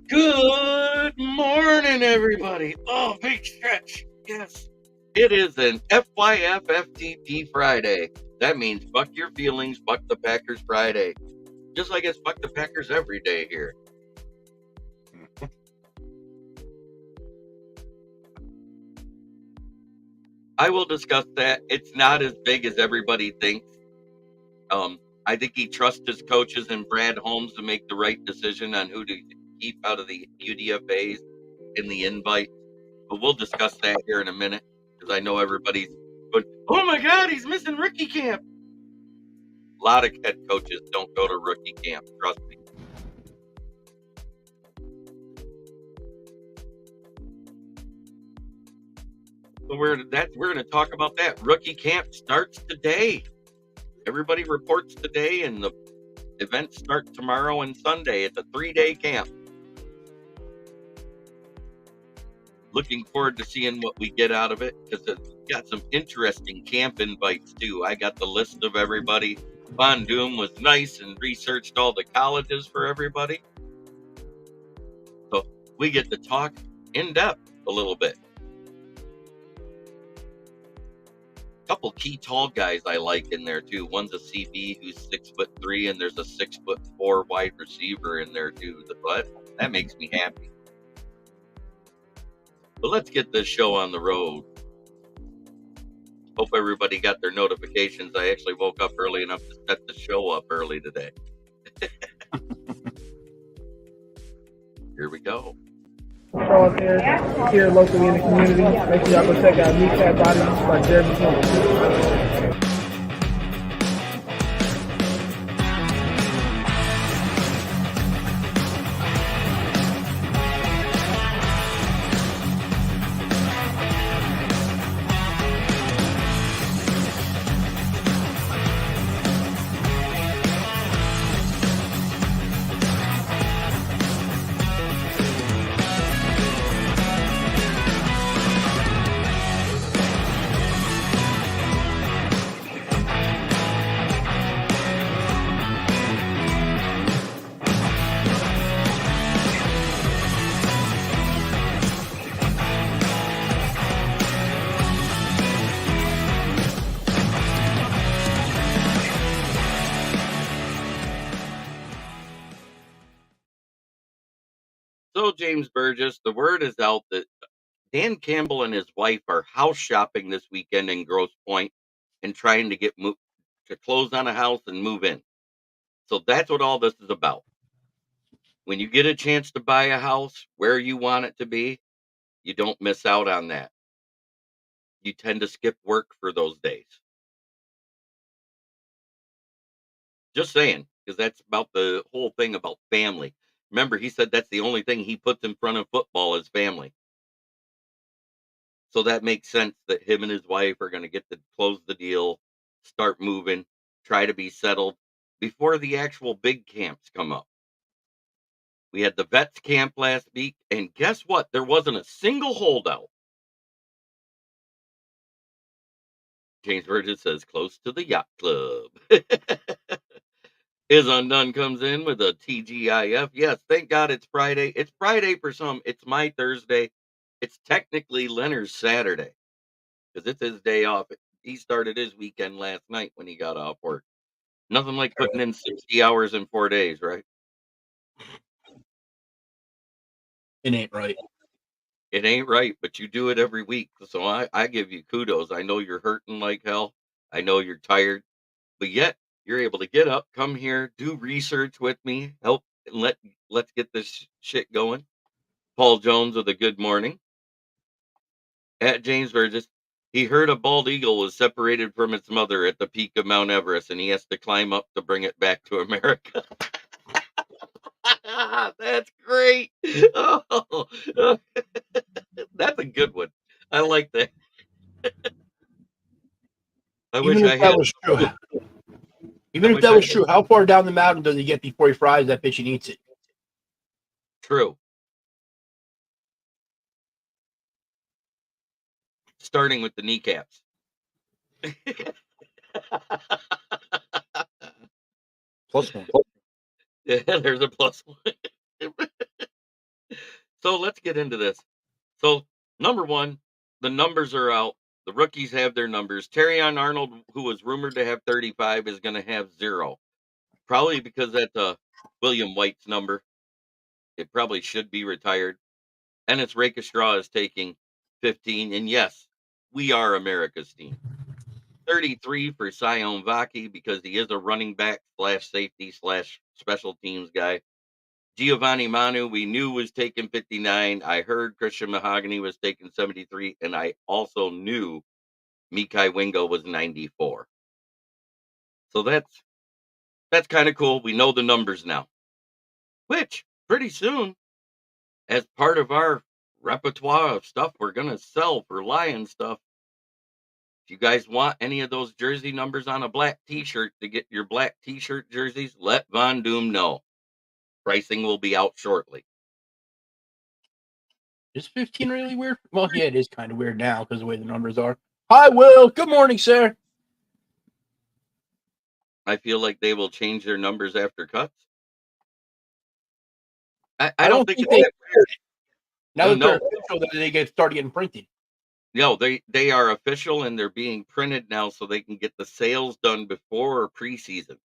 Good morning, everybody. Oh, big stretch. Yes. It is an FYF FTP Friday. That means fuck your feelings, fuck the Packers Friday. Just like it's fuck the Packers every day here. I will discuss that. It's not as big as everybody thinks. I think he trusts his coaches and Brad Holmes to make the right decision on who to keep out of the UDFAs in the invite. But we'll discuss that here in a minute because I know everybody's going, oh my God, he's missing rookie camp. A lot of head coaches don't go to rookie camp. Trust me. So we're going to talk about that. Rookie camp starts today. Everybody reports today, and the events start tomorrow and Sunday. It's a 3-day camp. Looking forward to seeing what we get out of it because it's got some interesting camp invites too. I got the list of everybody. Von Doom was nice and researched all the colleges for everybody. So we get to talk in depth a little bit. Couple key tall guys I like in there too. One's a CB who's 6'3", and there's a 6'4" wide receiver in there too. But that makes me happy. But let's get this show on the road. Hope everybody got their notifications. I actually woke up early enough to set the show up early today. Here we go. Show up here locally in the community. Make sure y'all go check out Kneecap Bodies by Jeremy Smokkin. So, James Burgess, the word is out that Dan Campbell and his wife are house shopping this weekend in Grosse Pointe and trying to get to close on a house and move in. So that's what all this is about. When you get a chance to buy a house where you want it to be, you don't miss out on that. You tend to skip work for those days. Just saying, because that's about the whole thing about family. Remember, he said that's the only thing he puts in front of football is family. So that makes sense that him and his wife are going to get to close the deal, start moving, try to be settled before the actual big camps come up. We had the vets camp last week, and guess what? There wasn't a single holdout. James Burgess says, close to the yacht club. Is Undone comes in with a TGIF. Yes, thank God it's Friday. It's Friday for some. It's my Thursday. It's technically Leonard's Saturday because it's his day off. He started his weekend last night when he got off work. Nothing like putting in 60 hours in 4 days, right? It ain't right. It ain't right, but you do it every week. So I give you kudos. I know you're hurting like hell. I know you're tired, but yet you're able to get up, come here, do research with me, help, and let's get this shit going. Paul Jones with a good morning. At James Burgess, he heard a bald eagle was separated from its mother at the peak of Mount Everest, and he has to climb up to bring it back to America. That's great. Oh, that's a good one. I like that. I wish Even I if that had. was true, even I if wish that I was had. true, how far down the mountain does he get before he fries that fish and eats it? True. Starting with the kneecaps. Plus one. Yeah, there's a plus one. So let's get into this. So number one, the numbers are out. The rookies have their numbers. Terrion Arnold, who was rumored to have 35, is going to have zero. Probably because that's William White's number. It probably should be retired. And it's Rake Straw is taking 15. And yes, we are America's team. 33 for Sion Vaki because he is a running back slash safety slash special teams guy. Giovanni Manu, we knew was taking 59. I heard Christian Mahogany was taking 73. And I also knew Mikai Wingo was 94. So that's kind of cool. We know the numbers now, which pretty soon, as part of our repertoire of stuff we're going to sell for Lion stuff, if you guys want any of those jersey numbers on a black t-shirt to get your black t-shirt jerseys, let Von Doom know. Pricing will be out shortly. Is 15 really weird? Well, yeah, it is kind of weird now because the way the numbers are. Hi, Will. Good morning, sir. I feel like they will change their numbers after cuts. I I don't don't think think it's they that weird. now that they're No, official that they get started getting printed. no, they are official and they're being printed now so they can get the sales done before preseason.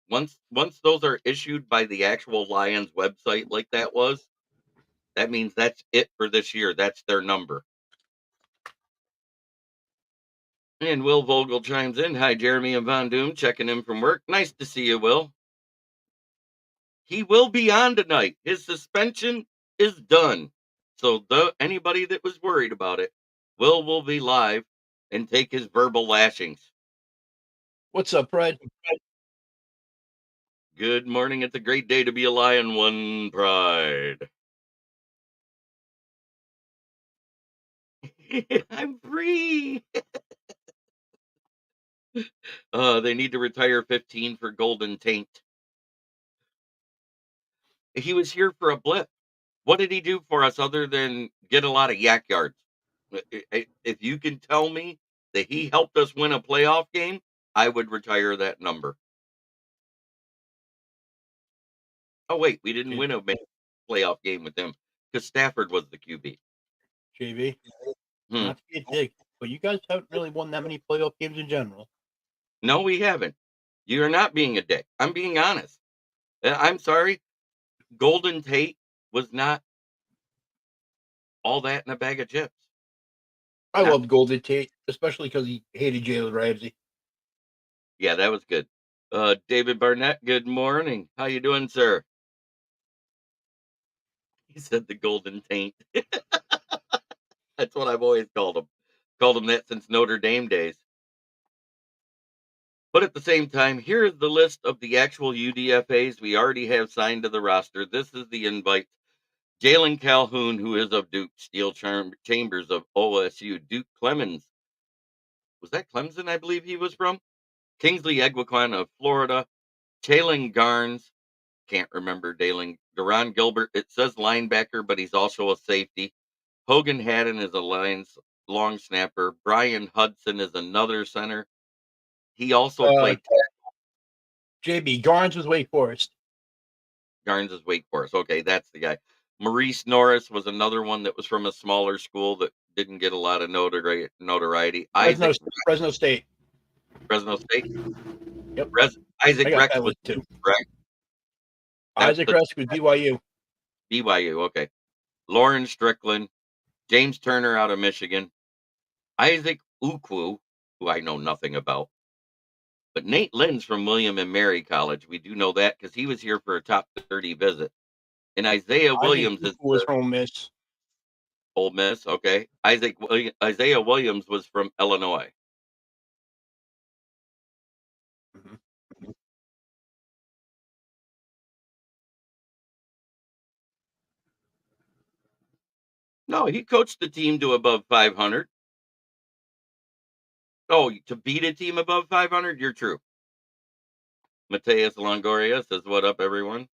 Once those are issued by the actual Lions website like that was, that means that's it for this year. That's their number. And Will Vogel chimes in. Hi, Jeremy and Von Doom, checking in from work. Nice to see you, Will. He will be on tonight. His suspension is done. So anybody that was worried about it, will be live and take his verbal lashings. What's up, Fred? Good morning. It's a great day to be a Lion. One pride. I'm free. They need to retire 15 for Golden Taint. He was here for a blip. What did he do for us other than get a lot of yak yards? If you can tell me that he helped us win a playoff game, I would retire that number. Oh wait, we didn't win a playoff game with them because Stafford was the QB. JV. Hmm. Not to be a dick, but you guys haven't really won that many playoff games in general. No, we haven't. You're not being a dick. I'm being honest. I'm sorry. Golden Tate was not all that in a bag of chips. I Not loved Golden Tate, especially because he hated Jalen Ramsey. Yeah, that was good. David Barnett, good morning. How you doing, sir? He said the Golden Taint. That's what I've always called him. Called him that since Notre Dame days. But at the same time, here is the list of the actual UDFAs we already have signed to the roster. This is the invite. Jalen Calhoun, who is of Duke, Steel Chambers of OSU, Duke Clemens. Was that Clemson, I believe he was from? Kingsley Eguaquan of Florida. Jalen Garnes, can't remember Dalen. Deron Gilbert, it says linebacker, but he's also a safety. Hogan Haddon is a Lions long snapper. Brian Hudson is another center. He also Uh, played JB Garnes was Wake Forest. Garnes is Wake Forest. Okay, that's the guy. Maurice Norris was another one that was from a smaller school that didn't get a lot of notoriety. Fresno, Isaac Fresno State. Fresno State. Yep, Isaac I got Rex that was list too. correct. That's Isaac the Resk was BYU. BYU. Okay. Lauren Strickland, James Turner out of Michigan, Isaac Ukwu, who I know nothing about. But Nate Lynn's from William and Mary College. We do know that because he was here for a top 30 visit. And Isaiah Isaac Williams is was from Miss. Ole Miss. Okay. Isaiah Williams was from Illinois. Mm-hmm. No, he coached the team to above 500. Oh, to beat a team above 500? You're true. Mateus Longoria says, "What up, everyone?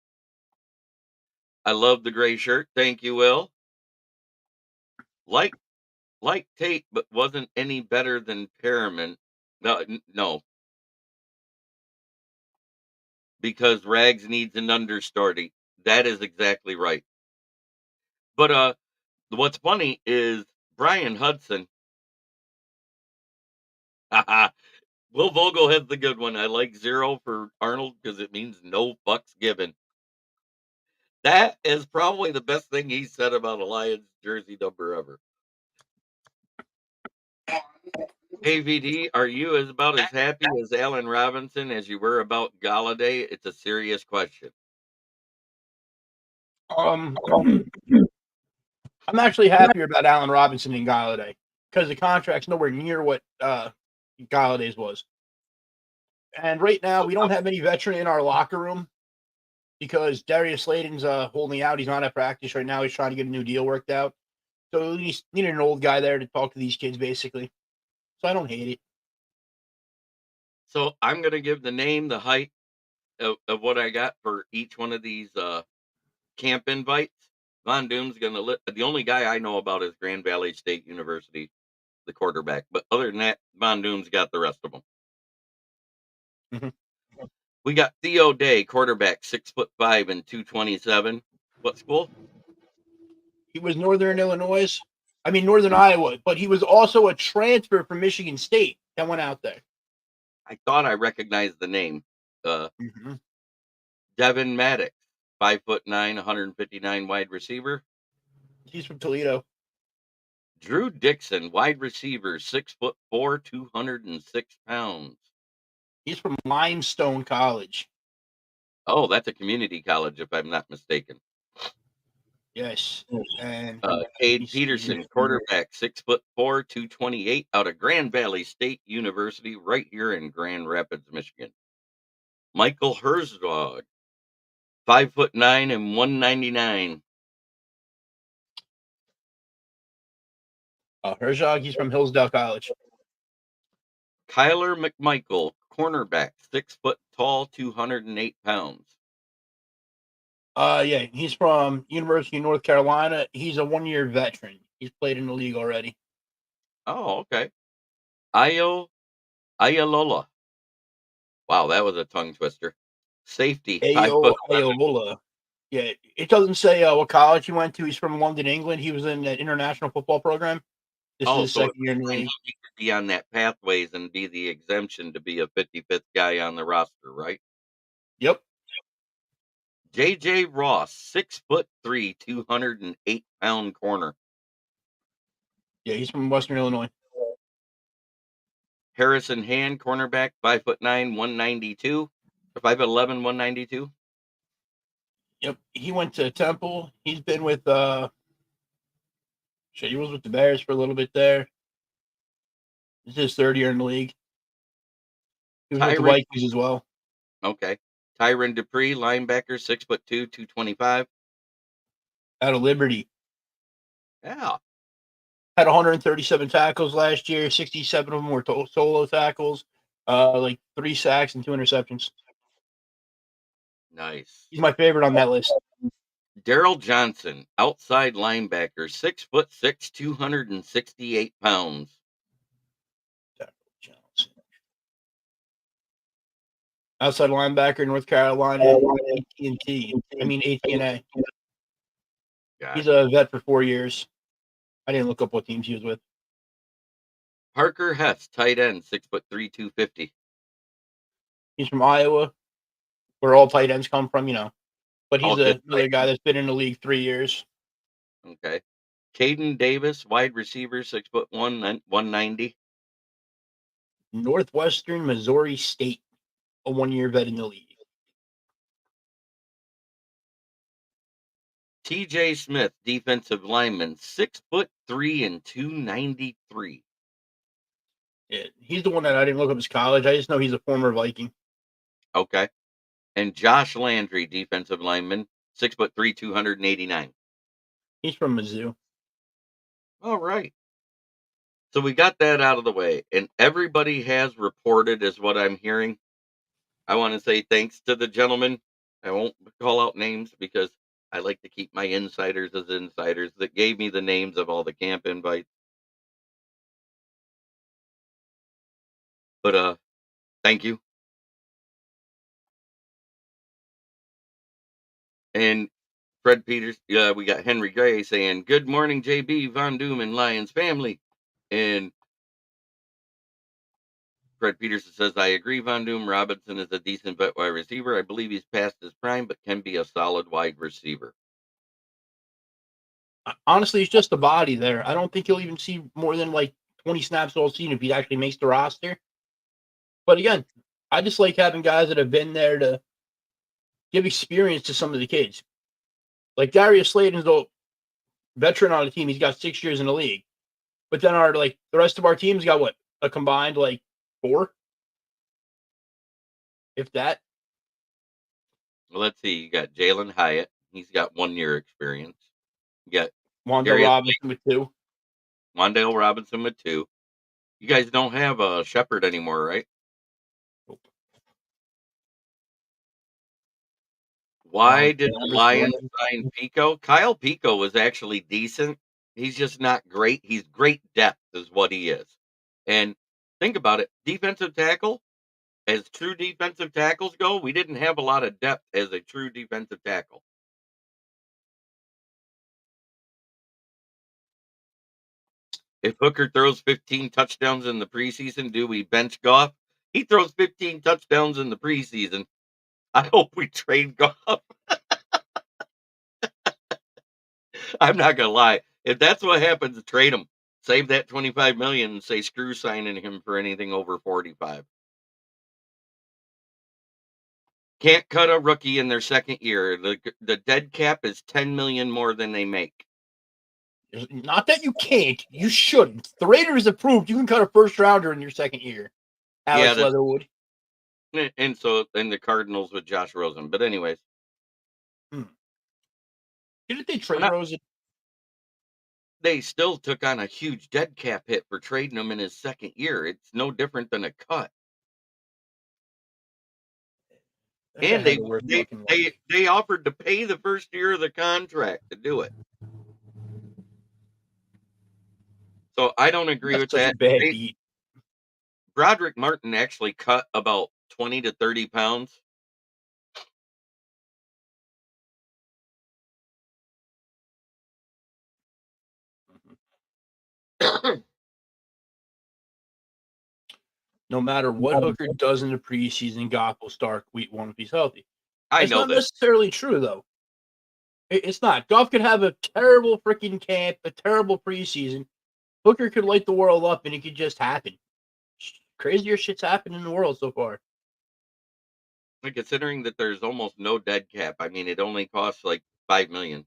I love the gray shirt. Thank you, Will. Like like Tate, but wasn't any better than Perriman. No, because Rags needs an understory. That is exactly right. But what's funny is Brian Hudson. Will Vogel has the good one. I like 0 for Arnold because it means no fucks given. That is probably the best thing he said about a Lions jersey number ever. Hey VD, are you about as happy as Allen Robinson as you were about Galladay? It's a serious question. Um, I'm actually happier about Allen Robinson and Galladay because the contract's nowhere near what Galladay's was. And right now, So, we don't have any veteran in our locker room because Darius Slayton's holding out. He's not at practice right now. He's trying to get a new deal worked out. So we needed an old guy there to talk to these kids, basically. So I don't hate it. so I'm gonna give the name, the height of what I got for each one of these camp invites. Von Doom's gonna the only guy I know about is Grand Valley State University, the quarterback. But other than that, Von Doom's got the rest of them. Mhm. We got Theo Day, quarterback, 6'5" and 227. What school? He was Northern Iowa, but he was also a transfer from Michigan State that went out there. I thought I recognized the name. Uh, Mm-hmm. Devin Maddox, 5'9", 159 wide receiver. He's from Toledo. Drew Dixon, wide receiver, 6'4", 206 pounds. He's from Limestone College. Oh, that's a community college, if I'm not mistaken. Yes. And let me Cade see Peterson, here. quarterback, 6'4", 228, out of Grand Valley State University, right here in Grand Rapids, Michigan. Michael Herzog, 5'9" and 199. Herzog, he's from Hillsdale College. Kyler McMichael, cornerback, 6 foot tall, 208 pounds. Yeah, he's from University of North Carolina. He's a 1-year veteran. He's played in the league already. Oh, okay. Ayalola. Wow, that was a tongue twister. Safety, 5 foot. Ayola. Yeah, it doesn't say what college he went to. He's from London, England. He was in that international football program. This is Oh, his so it second year in the means league. he could be on that pathways and be the exemption to be a 55th guy on the roster, right? Yep. JJ Ross, 6'3", 208-pound corner. Yeah, he's from Western Illinois. Harrison Hand, cornerback, 5'9", 192, or 5'11", 192. Yep. He went to Temple. He's been with he was with the Bears for a little bit there. This is his third year in the league. He was with the Tyron, Vikings as well. okay. Tyron Dupree, linebacker, 6'2", 225. Out of Liberty. Yeah, Had 137 tackles last year. 67 of them were solo tackles. Like 3 sacks and 2 interceptions. nice. He's my favorite on that list. Daryl Johnson, outside linebacker, 6'6", 268 pounds. Outside linebacker, North Carolina, AT&T. I mean AT&A. He's Gotcha. a vet for 4 years. I didn't look up what teams he was with. Parker Hess, tight end, 6'3", 250. He's from Iowa, where all tight ends come from, you know. But All he's good tight another guy ends. that's been in the league 3 years. Okay. Caden Davis, wide receiver, 6'1", 190. Northwestern Missouri State, a 1-year vet in the league. TJ Smith, defensive lineman, 6'3" and 293. Yeah, he's the one that I didn't look up his college. I just know he's a former Viking. Okay. And Josh Landry, defensive lineman, 6'3", 289. He's from Mizzou. All right. So we got that out of the way, and everybody has reported, is what I'm hearing. I want to say thanks to the gentleman. I won't call out names because I like to keep my insiders as insiders that gave me the names of all the camp invites. But thank you. And Fred Peters, we got Henry Gray saying, "Good morning, JB, Von Doom, and Lions family." And Fred Peterson says, "I agree, Von Doom. Robinson is a decent vet wide receiver. I believe he's past his prime, but can be a solid wide receiver." Honestly, it's just the body there. I don't think he'll even see more than like 20 snaps all season if he actually makes the roster. But again, I just like having guys that have been there to give experience to some of the kids. Like Darius Slayton's a veteran on the team. He's got 6 years in the league. But then the rest of our team's got what? A combined like 4, if that. Well, let's see. You got Jalen Hyatt. He's got 1 year experience. You got Wandale Darius Robinson with 2. Wandale Robinson with 2. You guys don't have a Shepard anymore, right? Nope. Why did the Sanders, Lions Williams. sign Pico? Kyle Pico was actually decent. He's just not great. He's great depth, is what he is. And think about it, defensive tackle. As true defensive tackles go, we didn't have a lot of depth as a true defensive tackle. If Hooker throws 15 touchdowns in the preseason, do we bench Goff? He throws 15 touchdowns in the preseason. I hope we trade Goff. I'm not gonna lie. If that's what happens, trade him. Save that 25 million and say screw signing him for anything over 45. Can't cut a rookie in their second year. The dead cap is 10 million more than they make. Not that you can't, you shouldn't. The Raiders have proved you can cut a first rounder in your second year. Yeah, Alex Leatherwood. and the Cardinals with Josh Rosen. But anyways, Didn't they I'm trade not, Rosen? they still took on a huge dead cap hit for trading him in his second year. It's no different than a cut. That guy And had the worst fucking luck. they offered to pay the first year of the contract to do it. So I don't agree That's with such a that. bad beat. Broderick Martin actually cut about 20 to 30 pounds. No matter what Hooker does in the preseason, Goff will start week 1 if he's healthy. I That's know not that. necessarily true, though. It's not. Goff could have a terrible freaking camp, a terrible preseason. Hooker could light the world up, and it could just happen. Crazier shit's happened in the world so far. And considering that there's almost no dead cap, I mean, it only costs like 5 million.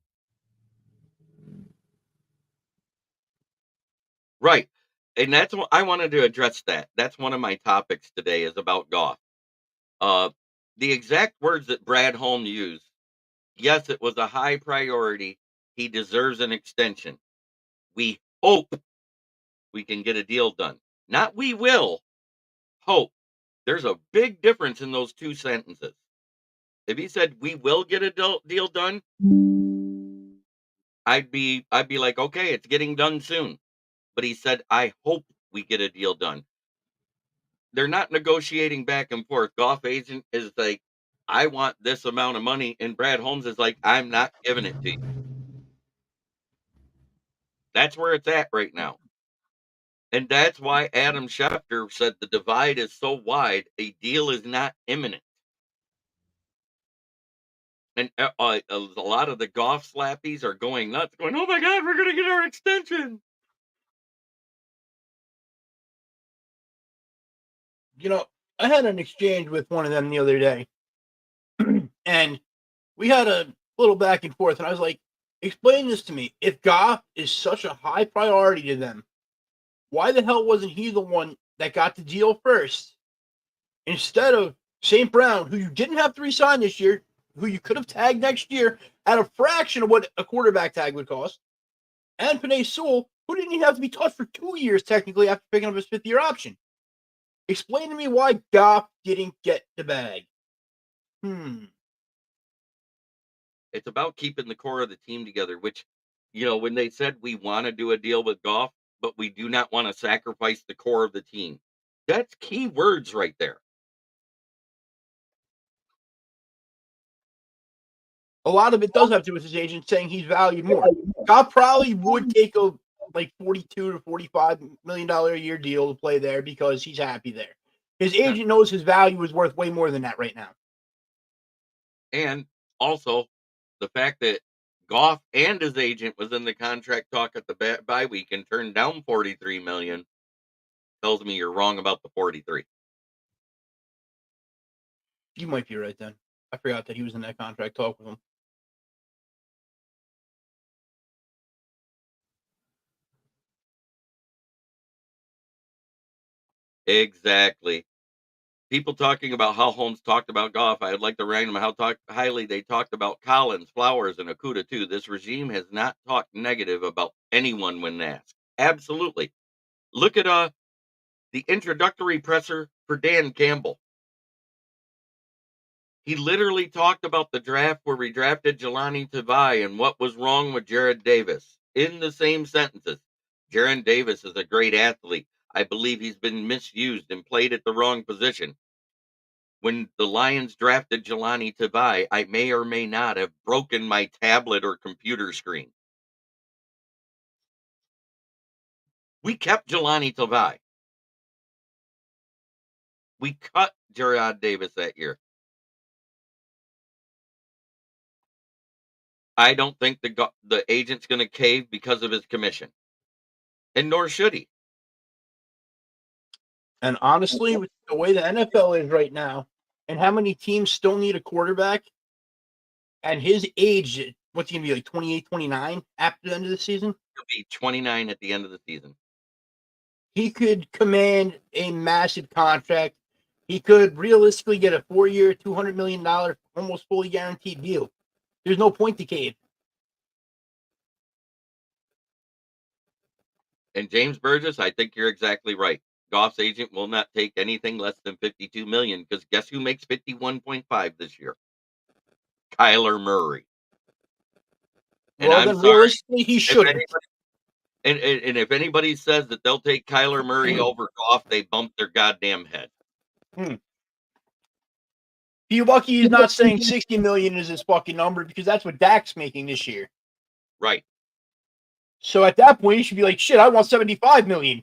Right. And that's what I wanted to address that. That's one of my topics today is about Goff. Uh, the exact words that Brad Holmes used. Yes, it was a high priority. He deserves an extension. We hope we can get a deal done. Not we will, hope. There's a big difference in those two sentences. If he said we will get a deal done, I'd be like, okay, it's getting done soon. But he said, I hope we get a deal done. They're not negotiating back and forth. Golf agent is like, I want this amount of money, and Brad Holmes is like, I'm not giving it to you. That's where it's at right now. And that's why Adam Schefter said the divide is so wide, a deal is not imminent. And a lot of the golf slappies are going nuts, going, "Oh my God, we're going to get our extension." You know, I had an exchange with one of them the other day, and we had a little back and forth, and I was like, explain this to me. If Goff is such a high priority to them, why the hell wasn't he the one that got the deal first? Instead of St. Brown, who you didn't have to resign this year, who you could have tagged next year at a fraction of what a quarterback tag would cost, and Panay Sewell, who didn't even have to be touched for 2 years technically after picking up his 5th-year option. Explain to me why Goff didn't get the bag. It's about keeping the core of the team together, which, when they said we want to do a deal with Goff, but we do not want to sacrifice the core of the team. That's key words right there. A lot of it does have to do with his agent saying he's valued more. Goff probably would take a like $42 to $45 million a year deal to play there because he's happy there. His Yeah. agent knows his value is worth way more than that right now. And also the fact that Goff and his agent was in the contract talk at the bye week and turned down 43 million tells me you're wrong about the 43. You might be right then. I forgot that he was in that contract talk with him. Exactly. People talking about how Holmes talked about Goff. I'd like to remind them how highly they talked about Collins, Flowers, and Akuda too. This regime has not talked negative about anyone when asked. Absolutely. Look at the introductory presser for Dan Campbell. He literally talked about the draft where we drafted Jelani Tavai and what was wrong with Jared Davis in the same sentences. Jared Davis is a great athlete. I believe he's been misused and played at the wrong position. When the Lions drafted Jelani Tavai, I may or may not have broken my tablet or computer screen. We kept Jelani Tavai. We cut Jared Davis that year. I don't think the agent's going to cave because of his commission, and nor should he. And honestly, with the way the NFL is right now, and how many teams still need a quarterback, and his age, what's he going to be, like 28, 29 after the end of the season? He'll be 29 at the end of the season. He could command a massive contract. He could realistically get a 4-year, $200 million, almost fully guaranteed deal. There's no point to cave. And James Burgess, I think you're exactly right. Goff's agent will not take anything less than 52 million because guess who makes 51.5 this year? Kyler Murray. And Well, I'm then sorry realistically, he if shouldn't. anybody and if anybody says that they'll take Kyler Murray over Goff, they bump their goddamn head. Be lucky he's not saying 60 million is his fucking number because that's what Dak's making this year. Right. So at that point, you should be like, shit, I want 75 million.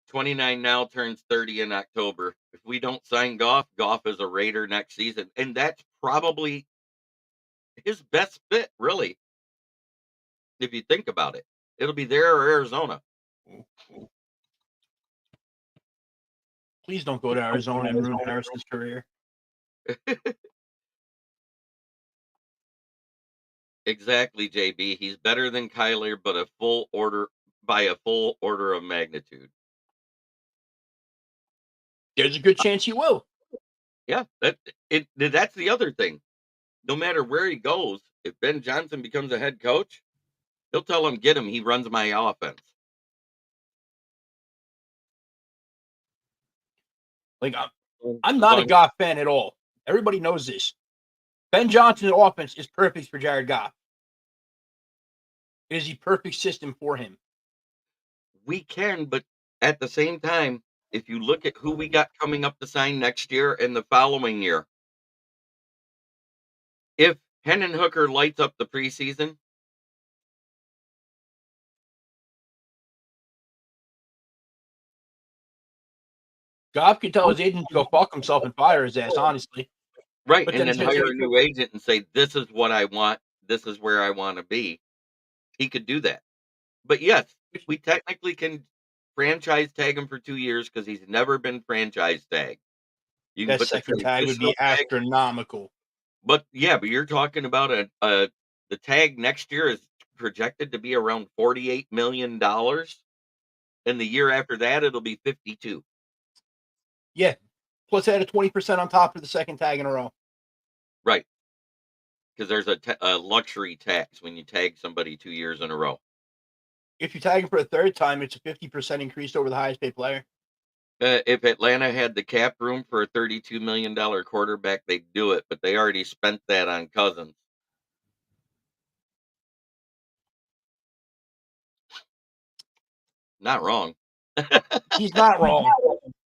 29 now, turns 30 in October. If we don't sign Goff, Goff is a Raider next season. And that's probably his best fit, really. If you think about it, it'll be there or Arizona. Please don't go to Arizona and ruin Harrison's career. Exactly, JB. He's better than Kyler, but by a full order of magnitude. There's a good chance he will. Yeah, that's the other thing. No matter where he goes, if Ben Johnson becomes a head coach, he'll tell him, get him. He runs my offense. Like, I'm not a Goff fan at all. Everybody knows this. Ben Johnson's offense is perfect for Jared Goff. It is the perfect system for him. We can, but at the same time, if you look at who we got coming up to sign next year and the following year, if Hendon Hooker lights up the preseason, Goff could tell his agent to go fuck himself and fire his ass, honestly. right, But and then then hire a new agent and say, this is what I want, this is where I want to be, he could do that. But yes, we technically can franchise tag him for 2 years because he's never been franchise tagged. You can that put the second tag would transitional be tag, astronomical. but yeah, but you're talking about the tag next year is projected to be around $48 million. And the year after that, it'll be 52. Yeah. Plus add a 20% on top for the second tag in a row. Right. Because there's a luxury tax when you tag somebody 2 years in a row. If you tag him for a third time, it's a 50% increase over the highest paid player. If Atlanta had the cap room for a $32 million quarterback, they'd do it, but they already spent that on Cousins. Not wrong. He's not wrong.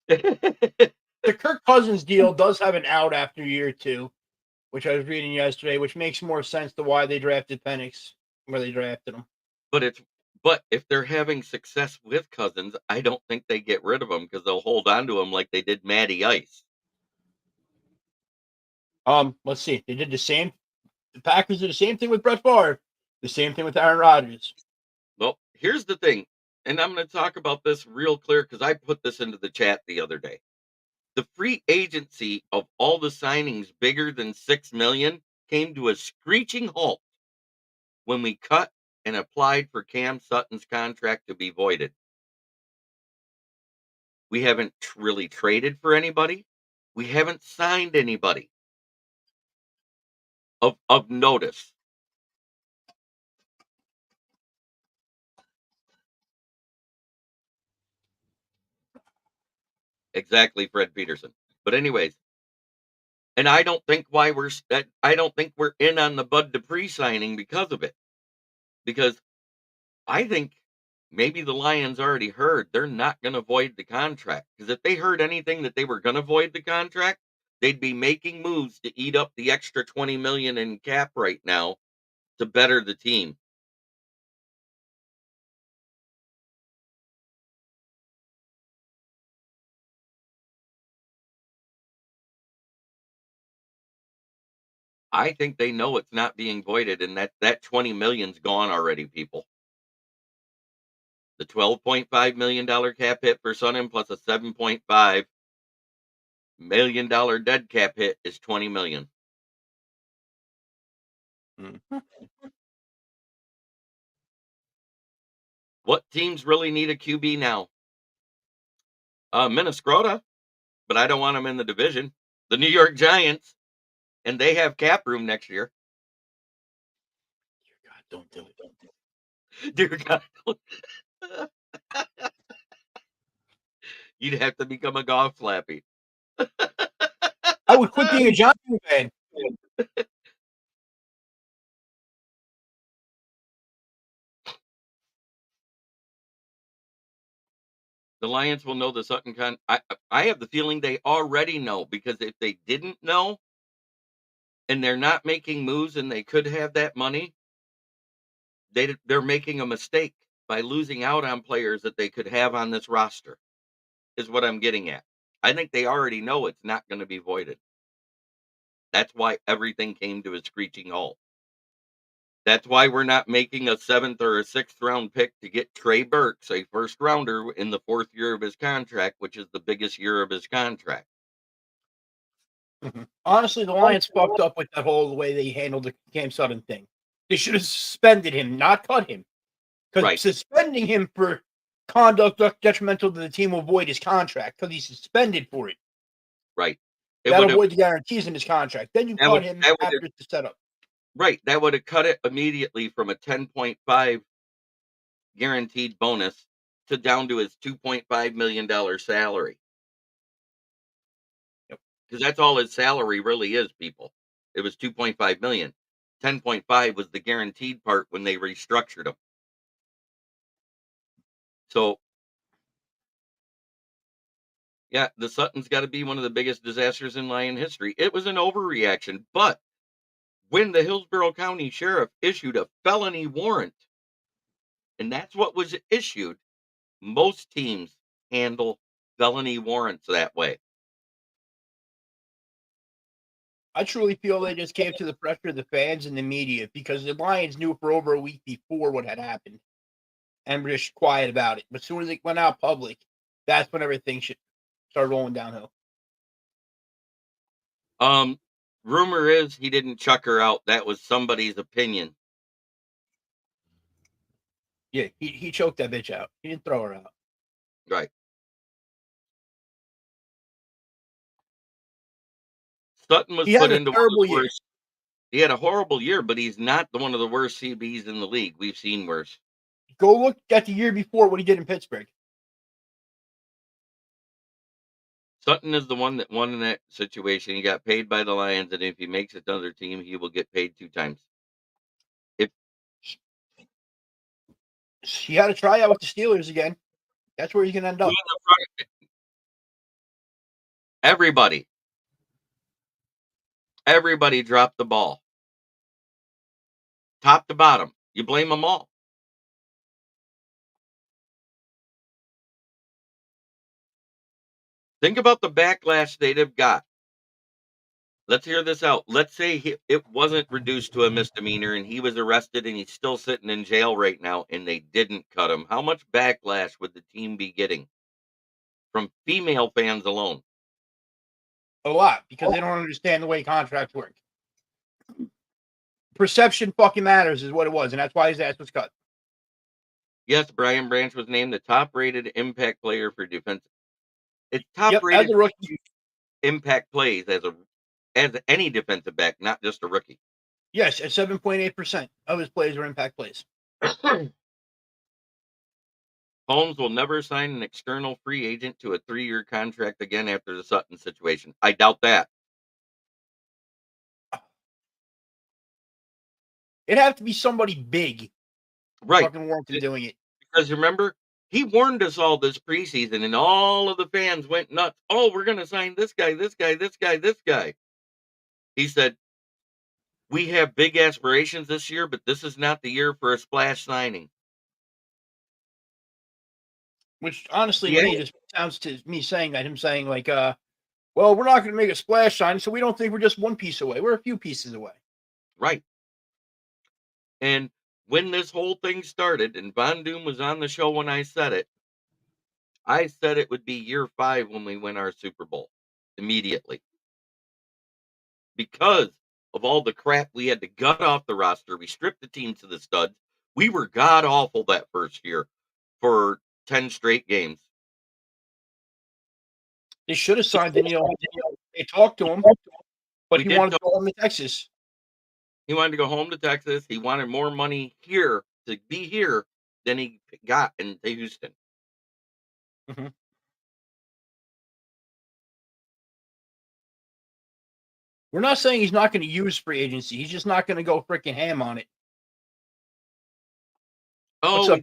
The Kirk Cousins deal does have an out after year 2. which I was reading yesterday, which makes more sense to why they drafted Penix where they drafted him. But if they're having success with Cousins, I don't think they get rid of him because they'll hold on to him like they did Matty Ice. Let's see. They did the same. The Packers did the same thing with Brett Favre, the same thing with Aaron Rodgers. Well, here's the thing, and I'm going to talk about this real clear because I put this into the chat the other day. The free agency of all the signings bigger than $6 million came to a screeching halt when we cut and applied for Cam Sutton's contract to be voided. We haven't really traded for anybody. We haven't signed anybody of notice. Exactly, Fred Peterson. But anyways, and I don't think we're in on the Bud Dupree signing because of it. Because I think maybe the Lions already heard they're not going to void the contract. Because if they heard anything that they were going to void the contract, they'd be making moves to eat up the extra $20 million in cap right now to better the team. I think they know it's not being voided, and that 20 million's gone already, people. The $12.5 million cap hit for Sutton plus a $7.5 million dead cap hit is 20 million. Mm-hmm. What teams really need a QB now? Minnesota, but I don't want them in the division. The New York Giants, and they have cap room next year. Dear God, don't do it. Don't do it. Dear God. You'd have to become a golf flappy. I would quit being a Giants fan. The Lions will know the Sutton I have the feeling they already know, because if they didn't know and they're not making moves and they could have that money, they're making a mistake by losing out on players that they could have on this roster, is what I'm getting at. I think they already know it's not going to be voided. That's why everything came to a screeching halt. That's why we're not making a 7th or a 6th round pick to get Trey Burks, a first rounder, in the 4th year of his contract, which is the biggest year of his contract. Mm-hmm. Honestly, the Lions fucked up with that whole way they handled the Cam Sutton thing. They should have suspended him, not cut him. Because Right. suspending him for conduct detrimental to the team will void his contract because he's suspended for it. Right. That'll void the guarantees in his contract. Then you cut him after the setup. Right. That would have cut it immediately from a 10.5 guaranteed bonus to down to his $2.5 million salary. Yep. Because that's all his salary really is, people. It was 2.5 million. 10.5 was the guaranteed part when they restructured him. So, yeah, the Sutton's got to be one of the biggest disasters in Lion history. It was an overreaction, but when the Hillsborough County Sheriff issued a felony warrant, and that's what was issued, most teams handle felony warrants that way. I truly feel they just came to the pressure of the fans and the media, because the Lions knew for over a week before what had happened and were just quiet about it. But as soon as it went out public, that's when everything should start rolling downhill. Rumor is he didn't chuck her out. That was somebody's opinion. Yeah, he choked that bitch out. He didn't throw her out. Right. Sutton was put into one of the worst. He had a horrible year, but he's not one of the worst CBs in the league. We've seen worse. Go look at the year before what he did in Pittsburgh. Sutton is the one that won in that situation. He got paid by the Lions, and if he makes it to another team, he will get paid 2 times. If he had to try out with the Steelers again, that's where he's going to end up. Everybody. Everybody dropped the ball, top to bottom. You blame them all. Think about the backlash they'd have got. Let's hear this out. Let's say it wasn't reduced to a misdemeanor and he was arrested and he's still sitting in jail right now and they didn't cut him. How much backlash would the team be getting from female fans alone? A lot, because they don't understand the way contracts work. Perception fucking matters is what it was, and that's why his ass was cut. Yes, Brian Branch was named the top-rated impact player for defense. It's Yep, as top-rated a rookie. impact plays as any defensive back, not just a rookie. Yes, at 7.8% of his plays were impact plays. Holmes will never sign an external free agent to a 3-year contract again after the Sutton situation. I doubt that. It'd have to be somebody big to Right. fucking warrant him doing it. Because remember, he warned us all this preseason, and all of the fans went nuts. Oh, we're going to sign this guy, this guy, this guy, this guy. He said, we have big aspirations this year, but this is not the year for a splash signing. Which honestly to Yeah. me just sounds to me saying that, him saying like, well, we're not going to make a splash sign, so we don't think we're just one piece away. We're a few pieces away. Right. And when this whole thing started, and Von Doom was on the show when I said it would be year 5 when we win our Super Bowl immediately. Because of all the crap we had to gut off the roster, we stripped the team to the studs. We were god awful that first year for 10 straight games. They should have signed Daniel. They talked to him, but he wanted to go home to Texas. He wanted to go home to Texas. He wanted more money here to be here than he got in Houston. Mm-hmm. We're not saying he's not going to use free agency. He's just not going to go freaking ham on it. Oh,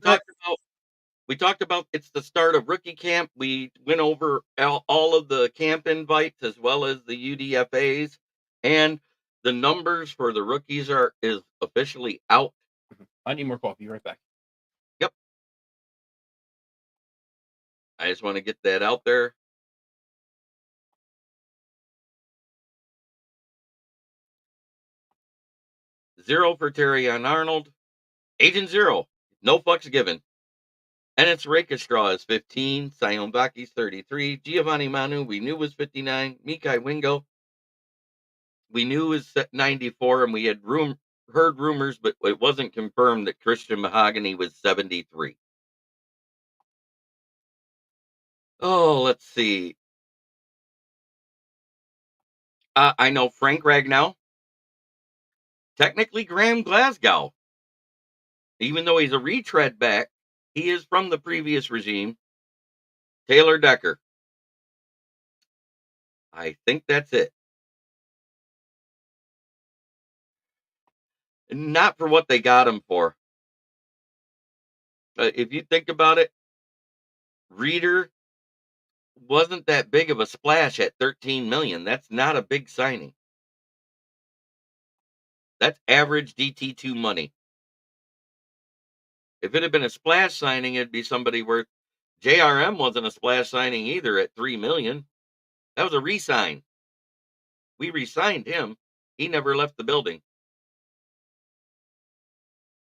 we talked about it's the start of rookie camp. We went over all of the camp invites as well as the UDFAs, and the numbers for the rookies is officially out. I need more coffee. Right back. Yep. I just want to get that out there. Zero for Terrion Arnold. Agent Zero. No fucks given. And it's Rakestraw is 15. Sion Baki's 33. Giovanni Manu, we knew was 59. Mikai Wingo, we knew was 94. And we had heard rumors, but it wasn't confirmed that Christian Mahogany was 73. Oh, let's see. I know Frank Ragnow. Technically, Graham Glasgow. Even though he's a retread back, he is from the previous regime. Taylor Decker. I think that's it. Not for what they got him for. If you think about it, Reader wasn't that big of a splash at 13 million. That's not a big signing. That's average DT2 money. If it had been a splash signing, it'd be somebody worth. JRM wasn't a splash signing either at 3 million. That was a re-sign. We re-signed him. He never left the building.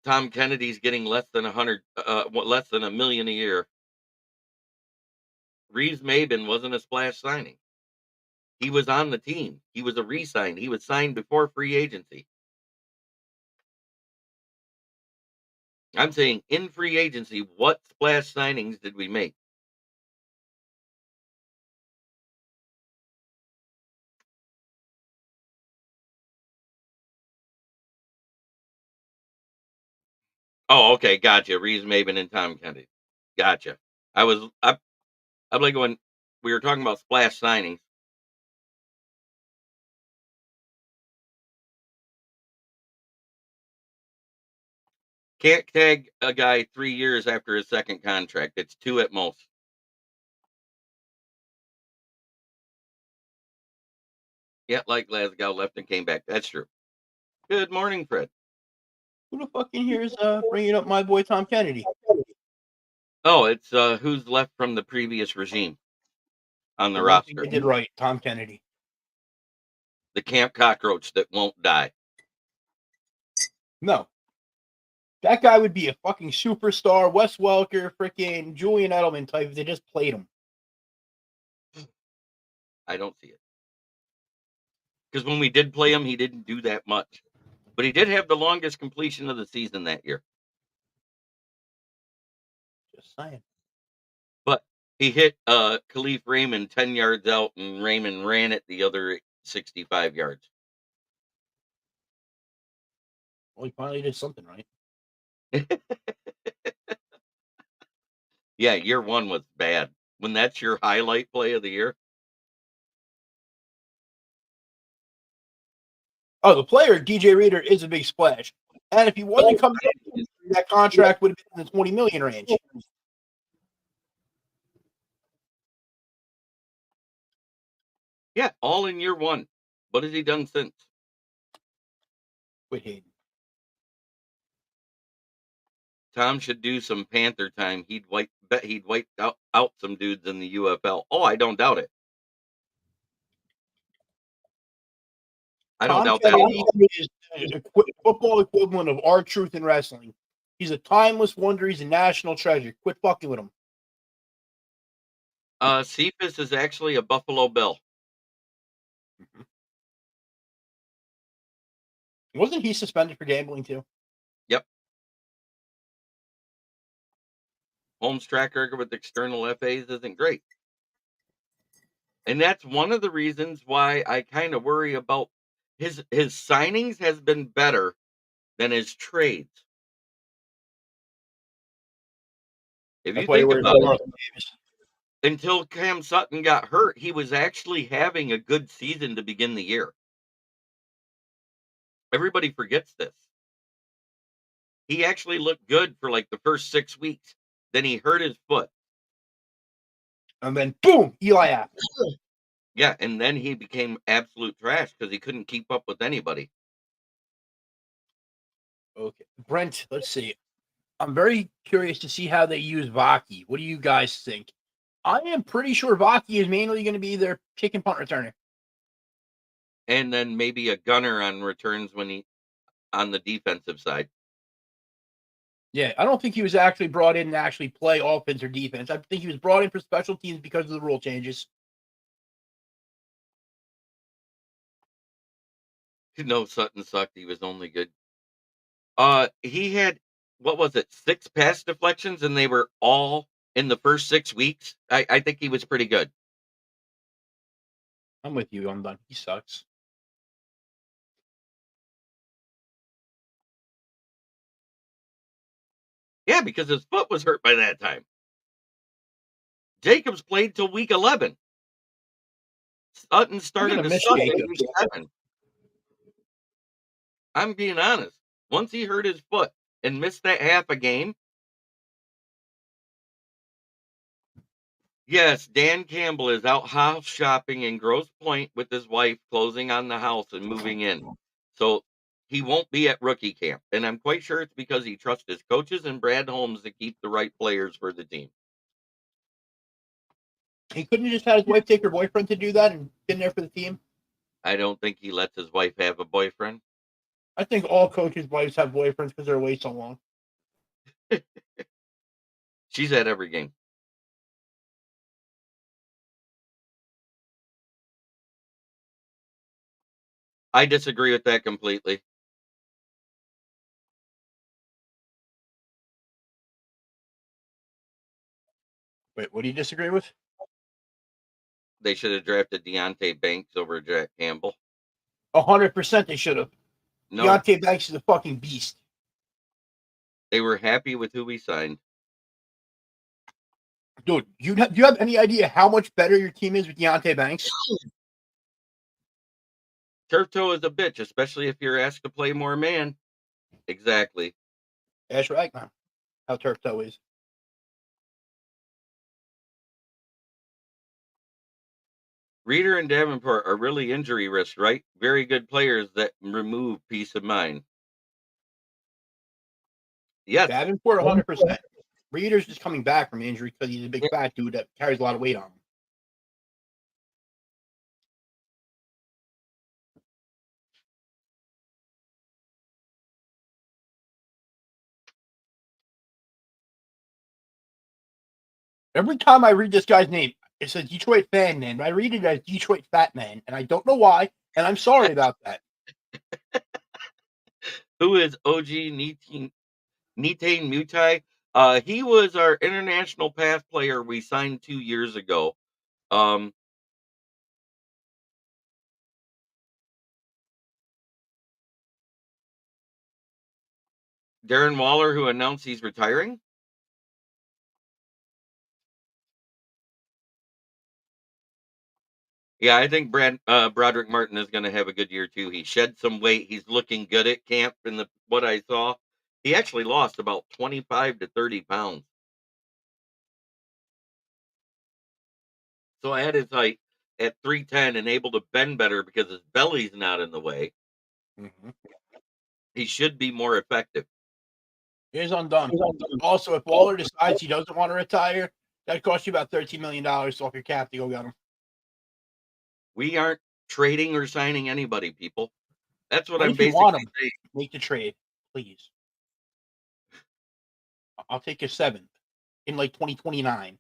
Tom Kennedy's getting less than $1 million a year. Reeves Maben wasn't a splash signing. He was on the team. He was a re-sign. He was signed before free agency. I'm saying in free agency, what splash signings did we make? Oh, okay, gotcha. Reeves Maben and Tom Kennedy. Gotcha. I'm like when we were talking about splash signings. Can't tag a guy 3 years after his second contract. It's 2 at most. Yeah, like Glasgow left and came back. That's true. Good morning, Fred. Who the fuck in here is bringing up my boy Tom Kennedy? Oh, it's who's left from the previous regime on The the one thing roster. they did right, Tom Kennedy. The camp cockroach that won't die. No, that guy would be a fucking superstar. Wes Welker, freaking Julian Edelman type if they just played him. I don't see it. Because when we did play him, he didn't do that much. But he did have the longest completion of the season that year. Just saying. But he hit Khalif Raymond 10 yards out, and Raymond ran it the other 65 yards. Well, he finally did something right. Yeah, year one was bad. When that's your highlight play of the year. Oh, the player, DJ Reader, is a big splash. And if he wasn't coming in, that contract would have been in the 20 million range. Yeah, all in year one. What has he done since? Quit hating. Tom should do some Panther time. Bet he'd wipe out some dudes in the UFL. Oh, I don't doubt it. I don't Tom doubt that at Kennedy all. is the football equivalent of R-Truth in wrestling. He's a timeless wonder. He's a national treasure. Quit fucking with him. Cephas is actually a Buffalo Bill. Wasn't he suspended for gambling too? Yep. Holmes' track record with external FAs isn't great. And that's one of the reasons why I kind of worry about his signings has been better than his trades. If you That's why you're think worried about about it, Marlon Davis. until Cam Sutton got hurt, he was actually having a good season to begin the year. Everybody forgets this. He actually looked good for like the first 6 weeks. Then he hurt his foot. And then boom, Eli Apple. Yeah, and then he became absolute trash because he couldn't keep up with anybody. Okay. Brent, let's see. I'm very curious to see how they use Vaki. What do you guys think? I am pretty sure Vaki is mainly going to be their kick and punt returner. And then maybe a gunner on returns when he on the defensive side. Yeah, I don't think he was actually brought in to actually play offense or defense. I think he was brought in for special teams because of the rule changes. No, Sutton sucked. He was only good. He had what was it, 6 pass deflections, and they were all in the first 6 weeks. I think he was pretty good. I'm with you. I'm done. He sucks. Yeah, because his foot was hurt by that time. Jacobs played till week 11. Sutton I'm started gonna to miss suck in Jacobs. week 7. I'm being honest. Once he hurt his foot and missed that half a game. Yes, Dan Campbell is out house shopping in Grosse Pointe with his wife, closing on the house and moving in. So he won't be at rookie camp. And I'm quite sure it's because he trusts his coaches and Brad Holmes to keep the right players for the team. He couldn't have just had his wife take her boyfriend to do that and been there for the team. I don't think he lets his wife have a boyfriend. I think all coaches' wives have boyfriends because they're away so long. She's at every game. I disagree with that completely. Wait, what do you disagree with? They should have drafted Deontay Banks over Jack Campbell. 100% they should have. No, Deontay Banks is a fucking beast. they were happy with who we signed. Dude, do you have any idea how much better your team is with Deontay Banks? Turf toe is a bitch, especially if you're asked to play more man. Exactly. Ash Ragnar, how turf toe is. Reeder and Davenport are really injury risk, right? Very good players that remove peace of mind. Yes. Davenport, 100%. Reader's just coming back from injury because he's a big Yeah. fat dude that carries a lot of weight on him. Every time I read this guy's name, it's a Detroit fan name. I read it as Detroit Fat Man, and I don't know why, and I'm sorry about that. Who is OG Nitane Mutai? He was our international path player we signed 2 years ago. Um, Darren Waller, who announced he's retiring. Yeah, I think Broderick Martin is going to have a good year too. He shed some weight. He's looking good at camp. In the what I saw, he actually lost about 25 to 30 pounds. So at his height, at 310, and able to bend better because his belly's not in the way, Mm-hmm. he should be more effective. It is undone. Also, if Waller decides he doesn't want to retire, that costs you about $13 million off your cap to go get him. We aren't trading or signing anybody, people. That's what And I'm if you want basically him, saying. make the trade, please. I'll take a seventh in like 2029.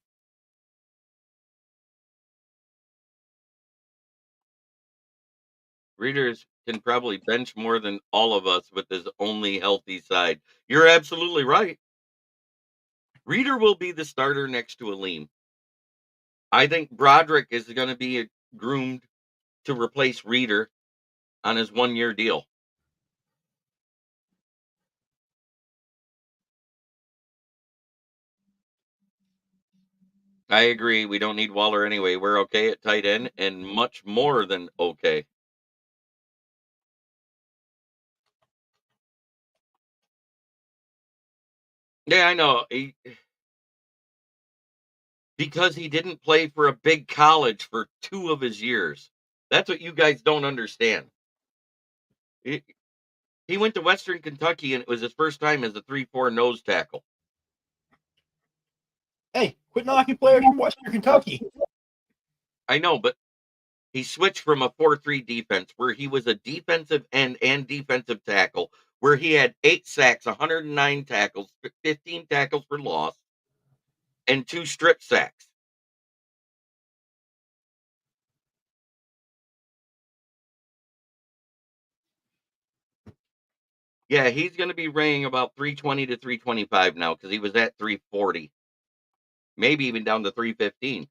Readers can probably bench more than all of us with his only healthy side. You're absolutely right. Reader will be the starter next to Aleem. I think Broderick is going to be groomed to replace Reader on his 1 year deal. I agree. We don't need Waller anyway. We're okay at tight end and much more than okay. Yeah, I know. Because he didn't play for a big college for 2 of his years. That's what you guys don't understand. He, he went to Western Kentucky and it was his first time as a 3-4 nose tackle. Hey, quit knocking players from Western Kentucky. I know, but he switched from a 4-3 defense where he was a defensive end and defensive tackle, where he had 8 sacks, 109 tackles, 15 tackles for loss, and 2 strip sacks. Yeah, he's going to be weighing about 320 to 325 now because he was at 340, maybe even down to 315.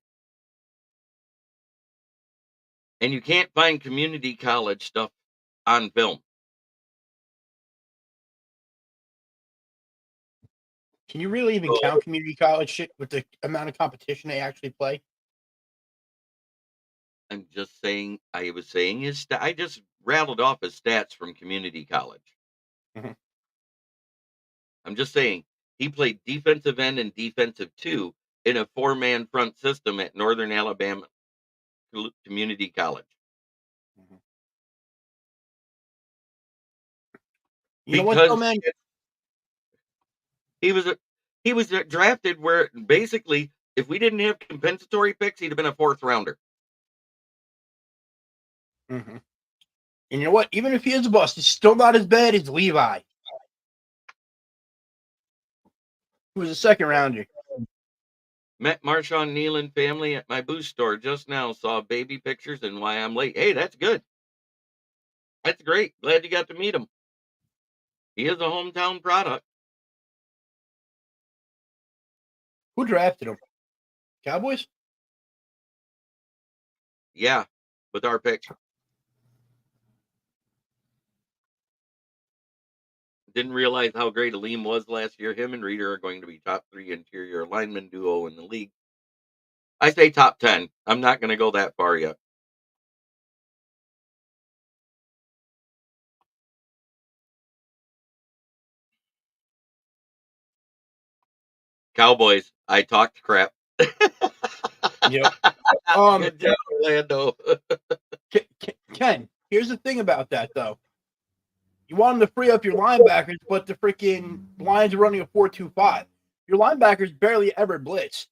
And you can't find community college stuff on film. Can you really even So count community college shit with the amount of competition they actually play? I'm just saying, I was saying I just rattled off his stats from community college. Mm-hmm. I'm just saying he played defensive end and defensive two in a 4-man front system at Northern Alabama Community College Mm-hmm. You know what, though, because man? he was a, he was drafted where basically if we didn't have compensatory picks, he'd have been a 4th rounder. Mm-hmm. And you know what? Even if he is a bust, he's still not as bad as Levi, who was a second rounder. Met Marshawn Nealon family at my booth store just now. Saw baby pictures and why I'm late. Hey, that's good. That's great. Glad you got to meet him. He is a hometown product. Who drafted him? Cowboys? Yeah, with our pick. Didn't realize how great Aleem was last year. Him and Reeder are going to be top 3 interior lineman duo in the league. I say top 10. I'm not going to go that far yet. Cowboys, I talked crap. Yep. Good job, Orlando. Ken, here's the thing about that though. You want them to free up your linebackers, but the freaking Lions are running a 4-2-5. Your linebackers barely ever blitz.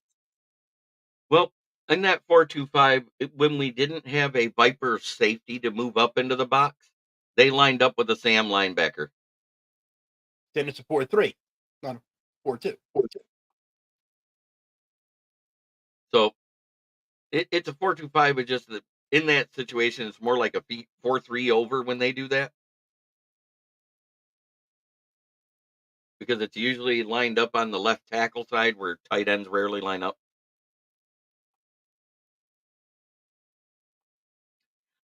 Well, in that 4-2-5, when we didn't have a Viper safety to move up into the box, they lined up with a Sam linebacker. Then it's a 4-3, not a 4-2. So it's a 4-2-5, but just that in that situation, it's more like a 4-3 over when they do that. Because it's usually lined up on the left tackle side where tight ends rarely line up.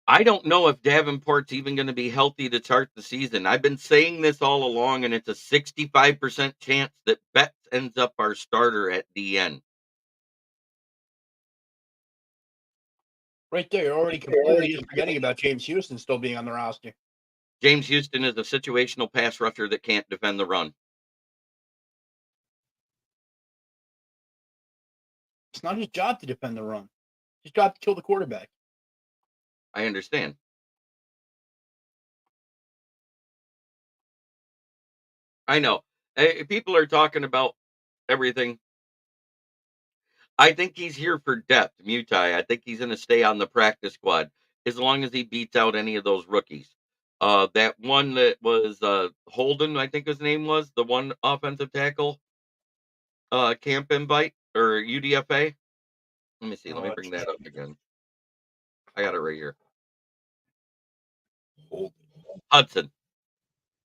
I don't know if Davenport's even going to be healthy to start the season. I've been saying this all along, and it's a 65% chance that Betts ends up our starter at DN. Right there, you're already completely just forgetting about James Houston still being on the roster. James Houston is a situational pass rusher that can't defend the run. It's not his job to defend the run. It's his job to kill the quarterback. I understand. I know. People are talking about everything. I think he's here for depth, Mutai. I think he's going to stay on the practice squad as long as he beats out any of those rookies. That one that was Holden, I think his name was, the one offensive tackle camp invite or UDFA. Let me see. Let me bring that up again. I got it right here. Hudson.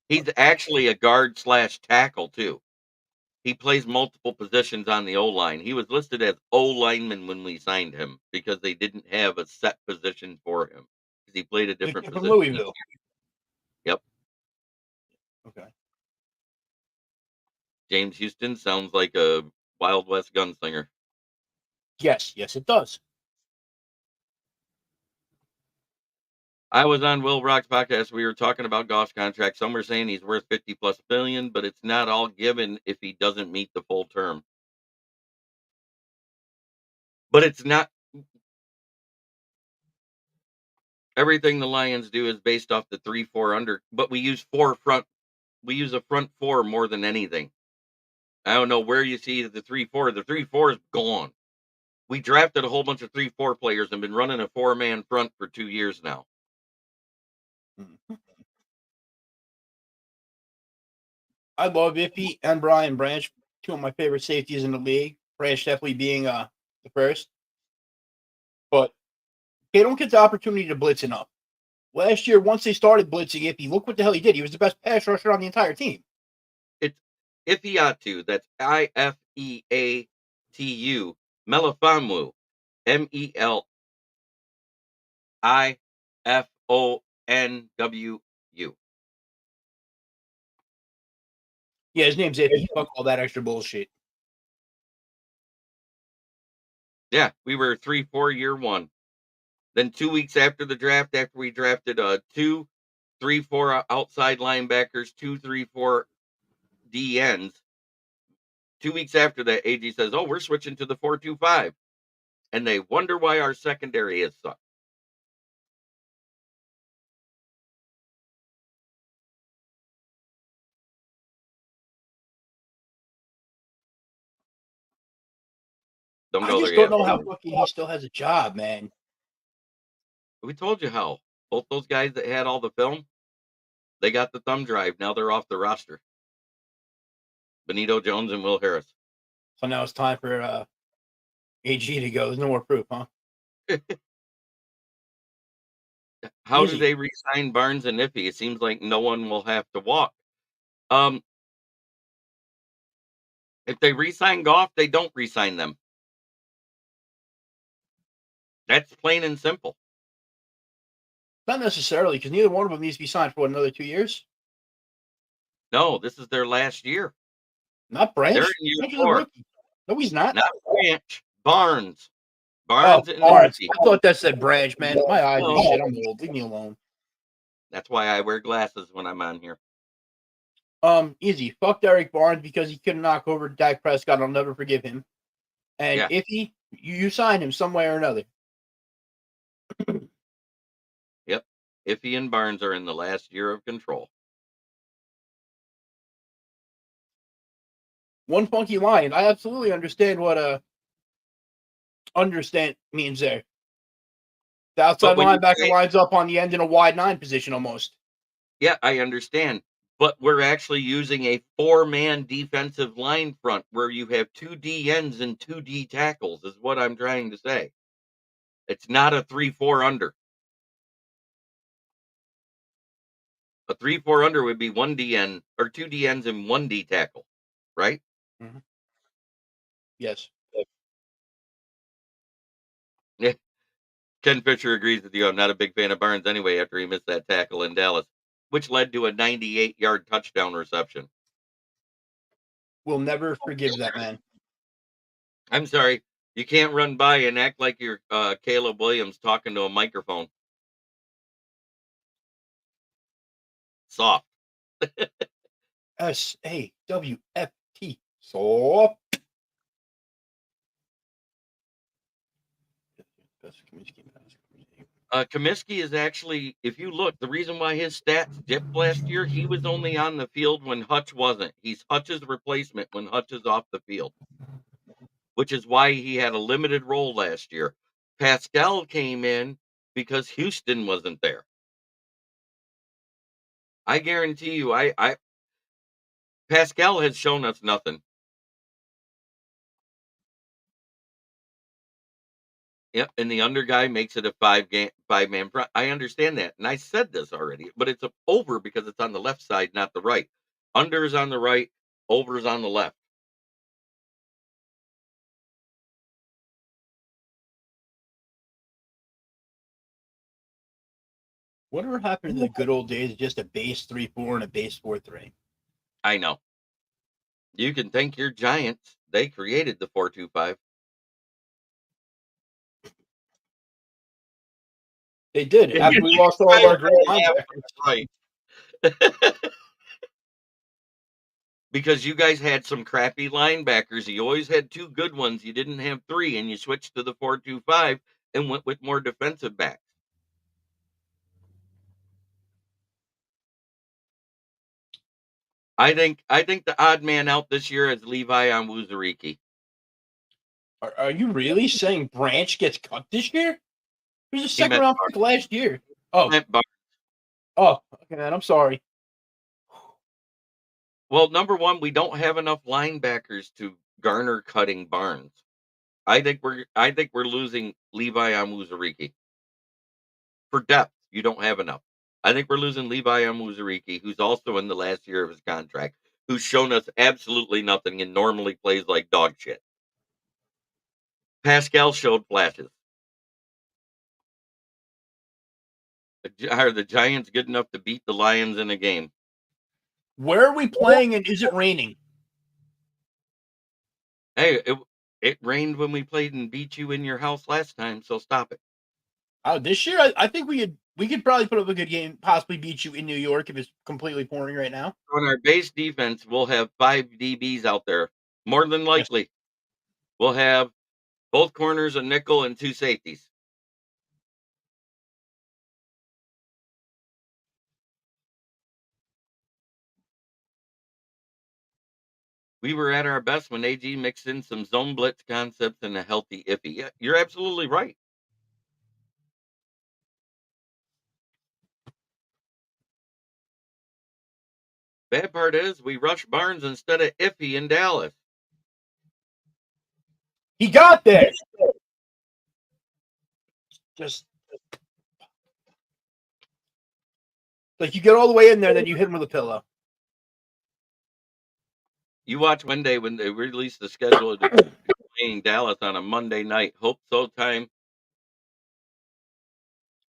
He's actually a guard / tackle too. He plays multiple positions on the O line. He was listed as O lineman when we signed him because they didn't have a set position for him because he played a The different kid from position. Louisville. Yep. Okay. James Houston sounds like a Wild West gunslinger. Yes, it does. I was on Will Rock's podcast. We were talking about Goff's contract. Some were saying he's worth 50+ billion, but it's not all given if he doesn't meet the full term. But it's not everything the Lions do is based off the 3-4 under, but we use a front four more than anything. I don't know where you see the 3-4. The 3-4 is gone. We drafted a whole bunch of 3-4 players and been running a 4-man front for 2 years now. I love Iffy and Brian Branch, two of my favorite safeties in the league. Branch definitely being the first. But they don't get the opportunity to blitz enough. Last year, once they started blitzing Iffy, look what the hell he did. He was the best pass rusher on the entire team. It's Ifeatu. That's Ifeatu. Melifonwu. Melifonwu. Yeah, his name's Iffy. Fuck all that extra bullshit. Yeah, we were 3-4 year one. Then 2 weeks after the draft, after we drafted 2 3-4 outside linebackers, 2 3-4 DNs. 2 weeks after that, AG says, "Oh, we're switching to the 4-2-5," and they wonder why our secondary has sucked. Don't I go just there don't yet. know how fucking he still has a job, man. We told you how. Both those guys that had all the film, they got the thumb drive. Now they're off the roster. Benito Jones and Will Harris. So now it's time for AG to go. There's no more proof, huh? How do Easy. they re-sign Barnes and Iffy? It seems like no one will have to walk. If they re-sign Goff, they don't re-sign them. That's plain and simple. Not necessarily, because neither one of them needs to be signed for another 2 years. No, this is their last year. Not Branch. They're in year Branch is a 4. rookie. No, he's not. Not Branch. Barnes. Oh, Barnes and Barnes. Iffy. I thought that said Branch, man. My eyes No. are shit. I'm old. Leave me alone. That's why I wear glasses when I'm on here. Easy. Fuck Derek Barnes because he couldn't knock over Dak Prescott. I'll never forgive him. And Yeah. Iffy, You sign him some way or another. Yep. Iffy and Barnes are in the last year of control. One funky line. I absolutely understand what understand means there. The But outside when you linebacker say, lines up on the end in a wide 9 position almost. yeah, I understand. But we're actually using a four-man defensive line front where you have two D ends and two D tackles, is what I'm trying to say. It's not a 3-4 under. A 3-4 under would be one DN or two DNs and one D tackle, right? Mhm. Yes. Yeah. Ken Fisher agrees with you. I'm not a big fan of Barnes anyway after he missed that tackle in Dallas, which led to a 98-yard touchdown reception. We'll never forgive that man. I'm sorry. You can't run by and act like you're Caleb Williams talking to a microphone. Soft. SAWFT. So Comiskey is actually, if you look, the reason why his stats dipped last year, he was only on the field when Hutch wasn't. He's Hutch's replacement when Hutch is off the field, which is why he had a limited role last year. Pascal came in because Houston wasn't there. I guarantee you, I Pascal has shown us nothing. Yep, and the under guy makes it a 5-man front. I understand that, and I said this already, but it's a over because it's on the left side, not the right. Under is on the right, over is on the left. whatever happened to the good old days of just a base 3-4 and a base 4-3? I know. You can thank your Giants. They created the 4-2-5. They did And after you we lost all of guys our great don't have linebackers. that right. Because you guys had some crappy linebackers. You always had two good ones. You didn't have three, and you switched to the 4-2-5 and went with more defensive backs. I think the odd man out this year is Levi Onwuzurike. Are you really saying Branch gets cut this year? He was a He second meant round Barnes. pick last year. He Oh, meant Barnes. okay, man. I'm sorry. Well, number one, we don't have enough linebackers to garner cutting Barnes. I think we're losing Levi Onwuzurike. For depth, you don't have enough. I think we're losing Levi Onwuzurike, who's also in the last year of his contract, who's shown us absolutely nothing and normally plays like dog shit. Pascal showed flashes. Are the Giants good enough to beat the Lions in a game? Where are we playing and is it raining? Hey, it rained when we played and beat you in your house last time, so stop it. This year, I think we could probably put up a good game, possibly beat you in New York if it's completely pouring right now. On our base defense, we'll have 5 DBs out there. More than Yes. likely, we'll have both corners, a nickel, and two safeties. We were at our best when AG mixed in some zone blitz concepts and a healthy Iffy. Yeah, you're absolutely right. Bad part is we rush Barnes instead of Iffy in Dallas. He got there. Just like you get all the way in there, then you hit him with a pillow. You watch Monday when they release the schedule to playing Dallas on a Monday night. Hope so time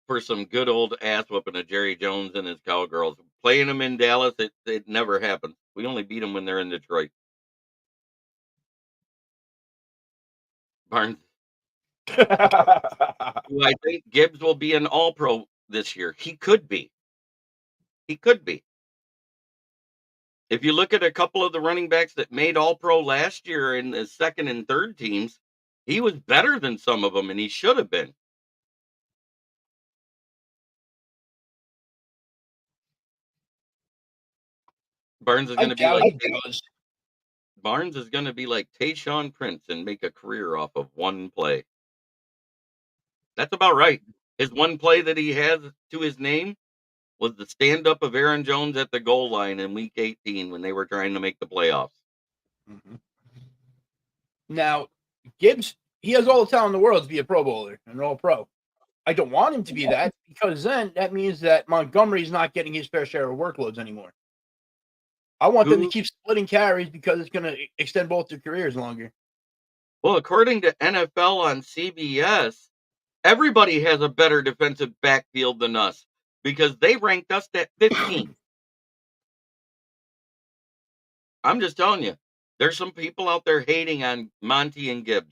for some good old ass whooping of Jerry Jones and his Cowgirls. Playing them in Dallas, it never happens. We only beat them when they're in Detroit. Barnes, who I think Gibbs will be an All Pro this year. He could be. He could be. If you look at a couple of the running backs that made All Pro last year in the second and third teams, He was better than some of them, and he should have been. Barnes is I going to be doubt like he does. Barnes is going to be like Tayshaun Prince and make a career off of one play. That's about right. His one play that he has to his name was the stand up of Aaron Jones at the goal line in Week 18 when they were trying to make the playoffs. Mm-hmm. Now, Gibbs, he has all the talent in the world to be a Pro Bowler and an All Pro. I don't want him to be that because then that means that Montgomery's not getting his fair share of workloads anymore. I want them to keep splitting carries because it's going to extend both their careers longer. Well, according to NFL on CBS, everybody has a better defensive backfield than us because they ranked us at 15. I'm just telling you, there's some people out there hating on Monty and Gibbs.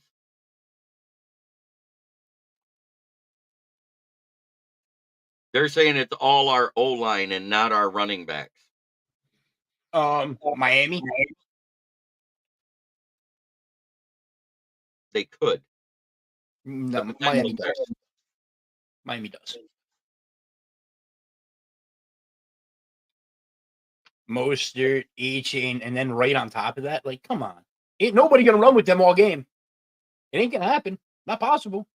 They're saying it's all our O-line and not our running backs. Miami. They could. No, Miami does. Miami does. Mostert, A-Chain, and then right on top of that, like, come on. Ain't nobody going to run with them all game. It ain't going to happen. Not possible.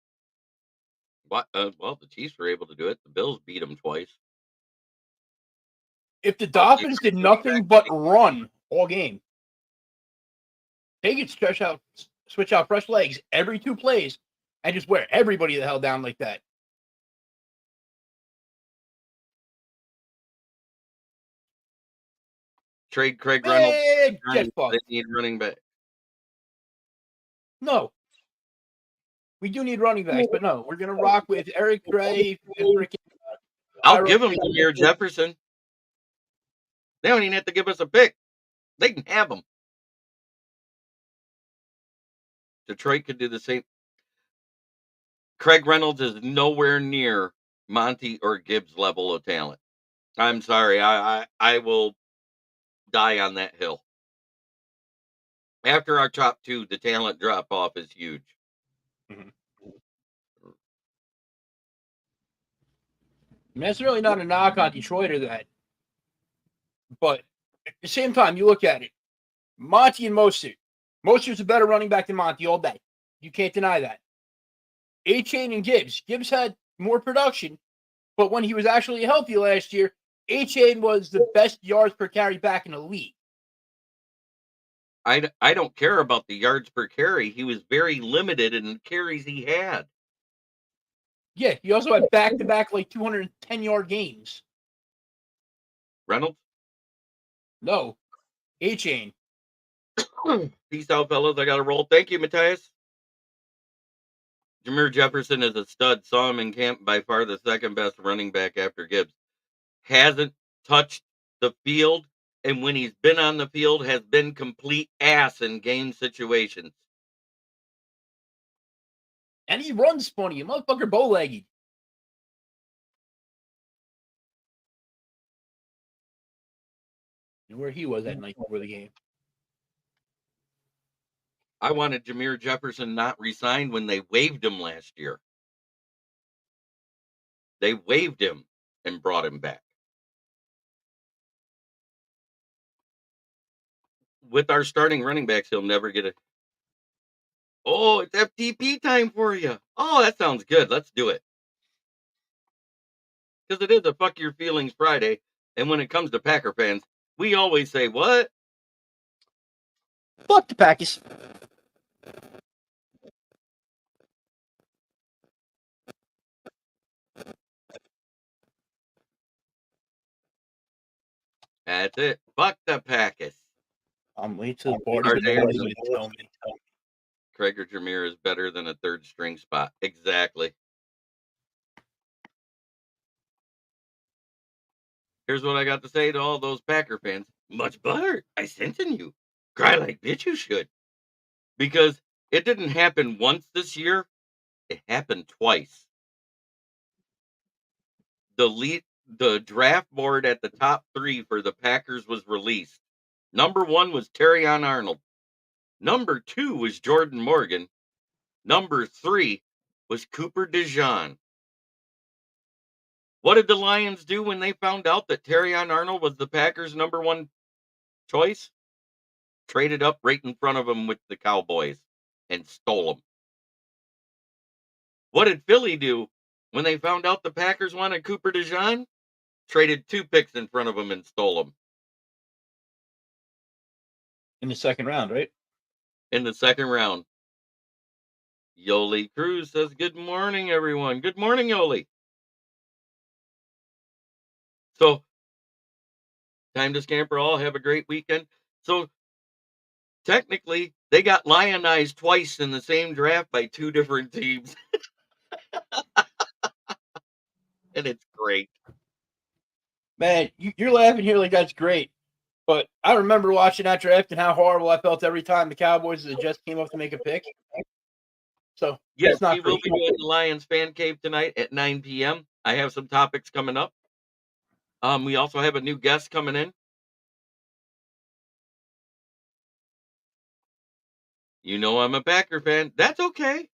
What? Well, the Chiefs were able to do it. The Bills beat them twice. If the Dolphins did nothing but run all game, they could switch out fresh legs every 2 plays and just wear everybody the hell down like that. Trade Craig Reynolds. Get fucked. They need running back. No. We do need running backs, but no. We're going to rock with Eric Gray and freaking. I'll give them Jameer Jefferson. They don't even have to give us a pick. They can have them. Detroit could do the same. Craig Reynolds is nowhere near Monty or Gibbs' level of talent. I'm sorry. I will die on that hill. After our top 2, the talent drop off is huge. Mm-hmm. And that's really not a knock on Detroit or that. But at the same time, you look at it. Monty and Mostert. Mostert's a better running back than Monty all day. You can't deny that. A-Chain and Gibbs. Gibbs had more production, but when he was actually healthy last year, A-Chain was the best yards per carry back in the league. I don't care about the yards per carry. He was very limited in the carries he had. Yeah, he also had back-to-back like 210-yard games. Reynolds? No. A-Chain. Peace out, fellas. I got to roll. Thank you, Matthias. Jameer Jefferson is a stud. Saw him in camp, by far the second best running back after Gibbs. Hasn't touched the field, and when he's been on the field, has been complete ass in game situations. And he runs funny. Motherfucker bow-legged. And where he was that night before the game. I wanted Jameer Jefferson not resigned when they waived him last year. They waived him and brought him back. With our starting running backs, he'll never get it. Oh, it's FTP time for you. Oh, that sounds good. Let's do it. Because it is a fuck your feelings Friday. And when it comes to Packer fans, we always say, what? Fuck the Packers. That's it. Fuck the Packers. I'm late to the party, but nobody's going to tell me. Craig or Jameer is better than a third string spot. Exactly. Here's what I got to say to all those Packer fans. Much better. I sent in you. Cry like bitch you should. Because it didn't happen once this year. It happened twice. The draft board at the top 3 for the Packers was released. Number 1 was Terrion Arnold. Number 2 was Jordan Morgan. Number 3 was Cooper DeJean. What did the Lions do when they found out that Terrion Arnold was the Packers' number 1 choice? Traded up right in front of him with the Cowboys and stole him. What did Philly do when they found out the Packers wanted Cooper DeJean? Traded 2 picks in front of him and stole him in the second round, right? in the second round. Yoli Cruz says, "Good morning, everyone." Good morning, Yoli. So, time to scamper all. Have a great weekend. So, technically, they got lionized twice in the same draft by 2 different teams, and it's great. Man, you're laughing here like that's great. But I remember watching that draft and how horrible I felt every time the Cowboys or the Jets came up to make a pick. So Yes, it's not we will great. be doing the Lions Fan Cave tonight at 9 p.m. I have some topics coming up. We also have a new guest coming in. You know I'm a Packer fan. That's okay.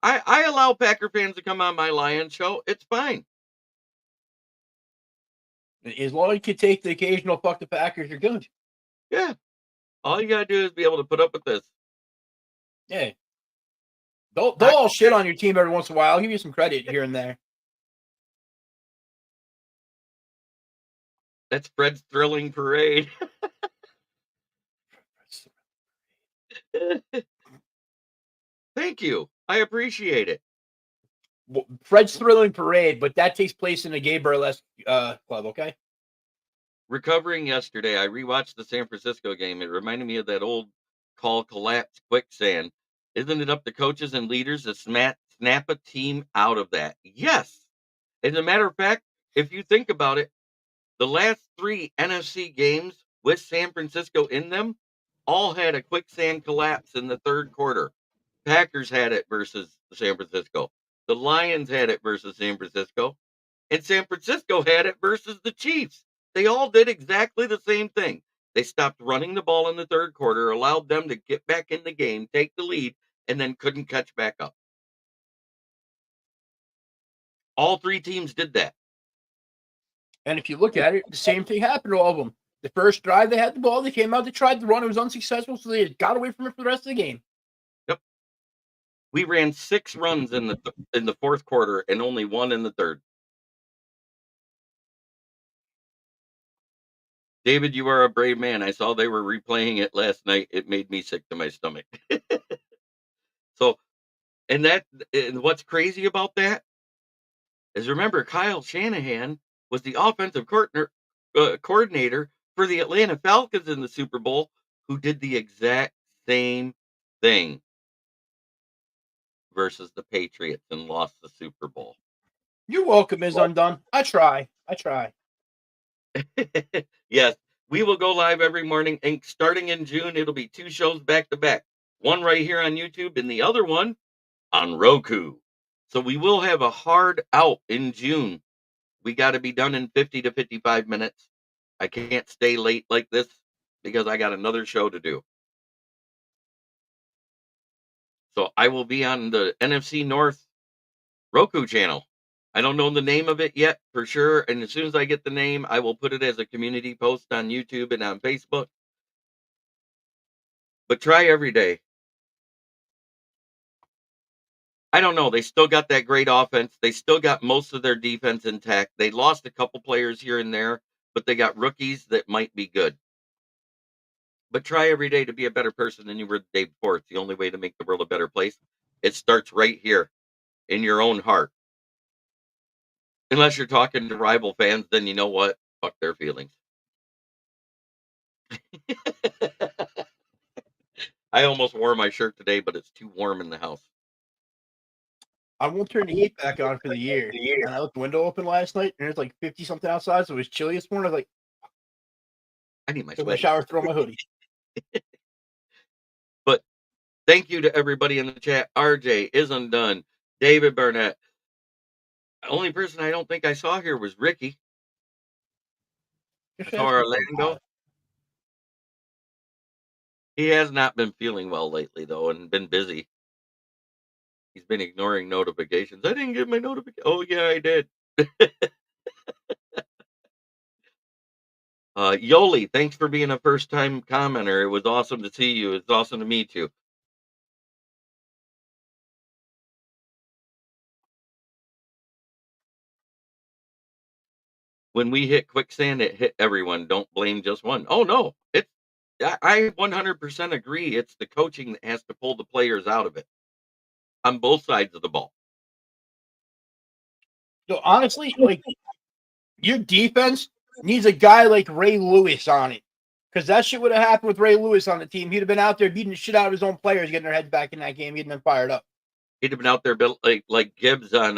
I allow Packer fans to come on my Lions show. It's fine. As long as you can take the occasional fuck the Packers, you're good. Yeah. All you gotta do is be able to put up with this. Yeah. They'll all shit on your team every once in a while. I'll give you some credit here and there. That's Fred's thrilling parade. Thank you. I appreciate it. Fred's thrilling parade, but that takes place in a gay burlesque club, okay? Recovering yesterday, I rewatched the San Francisco game. It reminded me of that old call collapse quicksand. Isn't it up to coaches and leaders to snap a team out of that? Yes. As a matter of fact, if you think about it, the last 3 NFC games with San Francisco in them all had a quicksand collapse in the third quarter. Packers had it versus San Francisco. The Lions had it versus San Francisco. And San Francisco had it versus the Chiefs. They all did exactly the same thing. They stopped running the ball in the third quarter, allowed them to get back in the game, take the lead, and then couldn't catch back up. All 3 teams did that. And if you look at it, the same thing happened to all of them. The first drive, they had the ball. They came out. They tried to run. It was unsuccessful, so they got away from it for the rest of the game. Yep. We ran 6 runs in the fourth quarter and only 1 in the third. David, you are a brave man. I saw they were replaying it last night. It made me sick to my stomach. So, and what's crazy about that is, remember, Kyle Shanahan was the offensive coordinator for the Atlanta Falcons in the Super Bowl, who did the exact same thing versus the Patriots and lost the Super Bowl. You're welcome, Ms. Undone. I try. Yes, we will go live every morning, and starting in June, it'll be 2 shows back to back. One right here on YouTube and the other one on Roku. So we will have a hard out in June. We got to be done in 50 to 55 minutes. I can't stay late like this because I got another show to do. So I will be on the NFC North Roku channel. I don't know the name of it yet for sure. And as soon as I get the name, I will put it as a community post on YouTube and on Facebook. But try every day. I don't know. They still got that great offense. They still got most of their defense intact. They lost a couple players here and there, but they got rookies that might be good. But try every day to be a better person than you were the day before. It's the only way to make the world a better place. It starts right here in your own heart. Unless you're talking to rival fans, then you know what? Fuck their feelings. I almost wore my shirt today, but it's too warm in the house. I won't turn the heat back on for the year. And I left the window open last night, and it's like 50 something outside, so it was chilly this morning. I was like, I need my took my sweaty. shower, throw my hoodie. But thank you to everybody in the chat. RJ is undone. David Burnett. The only person I don't think I saw here was Ricky. I saw Orlando. He has not been feeling well lately, though, and been busy. He's been ignoring notifications. I didn't get my notification. Oh yeah, I did. Yoli, thanks for being a first time commenter. It was awesome to see you. It's awesome to meet you. When we hit quicksand, it hit everyone. Don't blame just one. Oh no, I 100% agree. It's the coaching that has to pull the players out of it on both sides of the ball. So honestly, like your defense needs a guy like Ray Lewis on it. Because that shit would have happened with Ray Lewis on the team. He'd have been out there beating the shit out of his own players, getting their heads back in that game, getting them fired up. He'd have been out there built like Gibbs on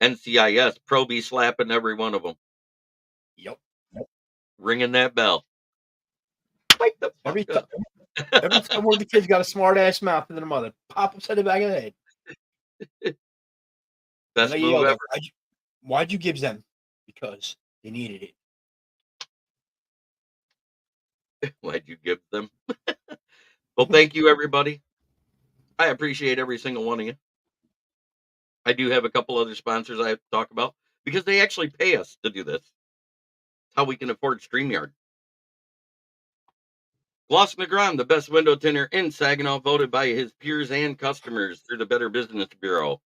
NCIS, Proby slapping every one of them, Yep. ringing that bell. Wake the fuck Every up. time one of the kids got a smart ass mouth than their mother, pop upside the back of the head. Best And move ever. Why'd you give them? Because they needed it. Why'd you give them? Well, thank you, everybody. I appreciate every single one of you. I do have a couple other sponsors I have to talk about because they actually pay us to do this. It's how we can afford StreamYard. Gloss Negron, the best window tinner in Saginaw, voted by his peers and customers through the Better Business Bureau.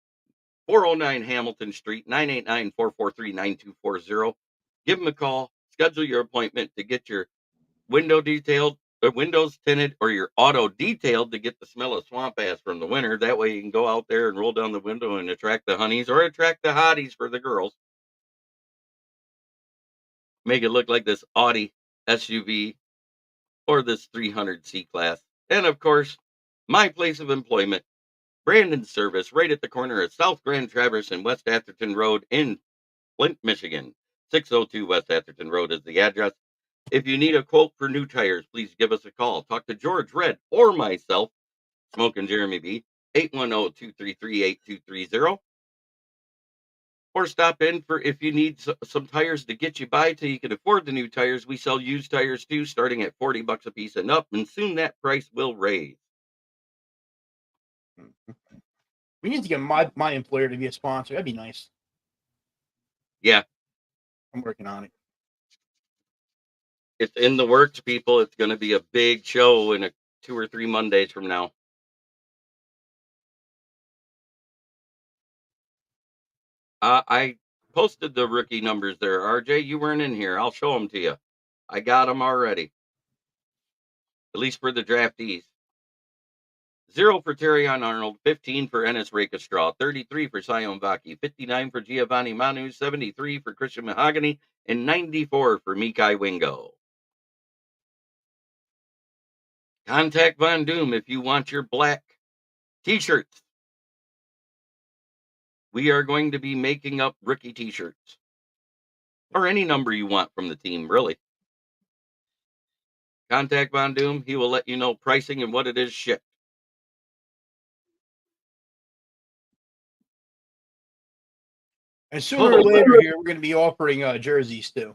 409 Hamilton Street, 989-443-9240. Give them a call. Schedule your appointment to get your window detailed, or windows tinted, or your auto detailed to get the smell of swamp ass from the winter. That way you can go out there and roll down the window and attract the honeys or attract the hotties for the girls. Make it look like this Audi SUV or this 300 C-Class. And of course, my place of employment, Brandon Service, right at the corner of South Grand Traverse and West Atherton Road in Flint, Michigan. 602 West Atherton Road is the address. If you need a quote for new tires, please give us a call. Talk to George Red or myself, Smokin Jeremy B, 810-233-8230. Or stop in for if you need some tires to get you by till you can afford the new tires. We sell used tires too, starting at $40 a piece and up, and soon that price will raise. We need to get my employer to be a sponsor. That'd be nice. Yeah. I'm working on it. It's in the works, people. It's going to be a big show in 2 or 3 Mondays from now. I posted the rookie numbers there. RJ, you weren't in here. I'll show them to you. I got them already. At least for the draftees. 0 for Terrion Arnold, 15 for Ennis Rakestraw, 33 for Sion Vaki, 59 for Giovanni Manu, 73 for Christian Mahogany, and 94 for Mikai Wingo. Contact Von Doom if you want your black t-shirts. We are going to be making up rookie t-shirts. Or any number you want from the team, really. Contact Von Doom. He will let you know pricing and what it is shipped. And sooner or later here, we're going to be offering jerseys too.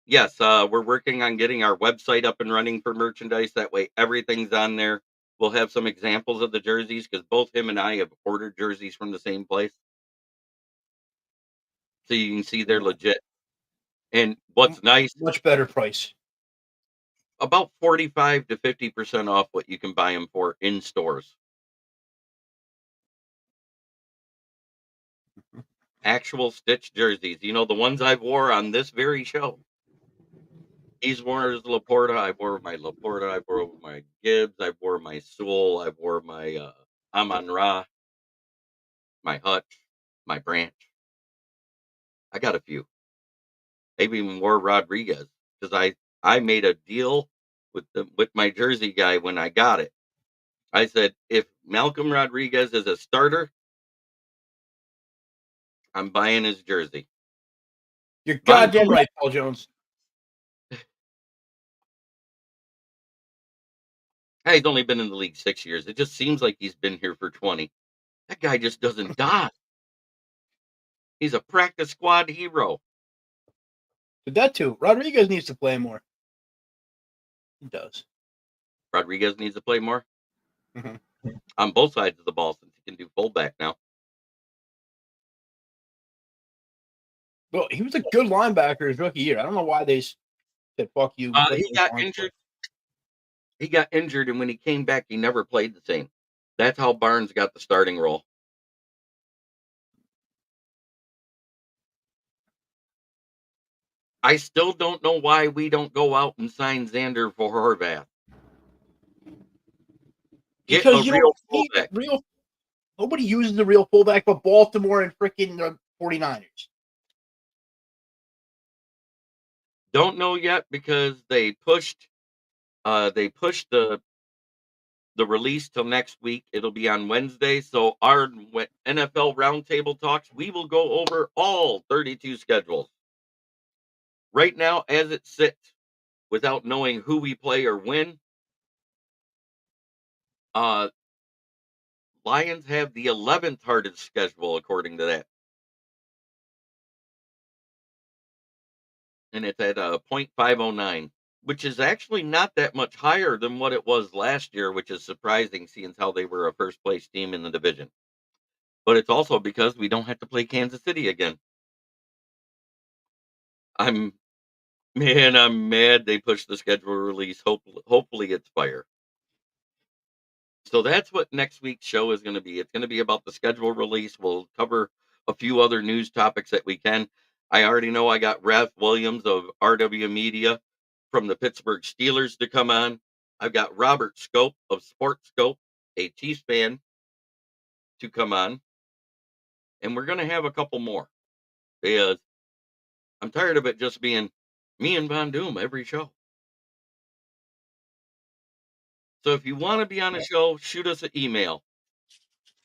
Yes, we're working on getting our website up and running for merchandise. That way everything's on there. We'll have some examples of the jerseys because both him and I have ordered jerseys from the same place. So you can see they're legit. And what's nice, much better price. About 45 to 50% off what you can buy them for in stores. Actual stitched jerseys. You know, the ones I've wore on this very show. He's worn his Laporta. I wore my Laporta. I wore my Gibbs. I wore my Sewell. I wore my Amon Ra, my Hutch, my Branch. I got a few. I even wore Rodriguez because I made a deal with my jersey guy when I got it. I said, if Malcolm Rodriguez is a starter, I'm buying his jersey. You're goddamn right, Paul Jones. He's only been in the league 6 years. It just seems like he's been here for 20. That guy just doesn't die. He's a practice squad hero. But that too. Rodriguez needs to play more. He does. Rodriguez needs to play more Mm-hmm. on both sides of the ball since he can do fullback now. Well, he was a good linebacker his rookie year. I don't know why they said "fuck you." He got injured. He got injured, and when he came back, he never played the same. That's how Barnes got the starting role. I still don't know why we don't go out and sign Xander for Horvath. Get a Because you real don't need fullback. real. Nobody uses the real fullback but Baltimore and freaking 49ers. Don't know yet because they pushed the release till next week. It'll be on Wednesday. So our NFL roundtable talks, we will go over all 32 schedules. Right now, as it sits, without knowing who we play or when, Lions have the 11th hardest schedule according to that. And it's at 0.509, which is actually not that much higher than what it was last year, which is surprising seeing how they were a first place team in the division. But it's also because we don't have to play Kansas City again. I'm mad they pushed the schedule release. Hopefully it's fire. So that's what next week's show is going to be. It's going to be about the schedule release. We'll cover a few other news topics that we can. I already know I got Ralph Williams of RW Media from the Pittsburgh Steelers to come on. I've got Robert Scope of Sports Scope, a Chiefs fan, to come on. And we're going to have a couple more because I'm tired of it just being me and Von Doom every show. So if you want to be on a show, shoot us an email.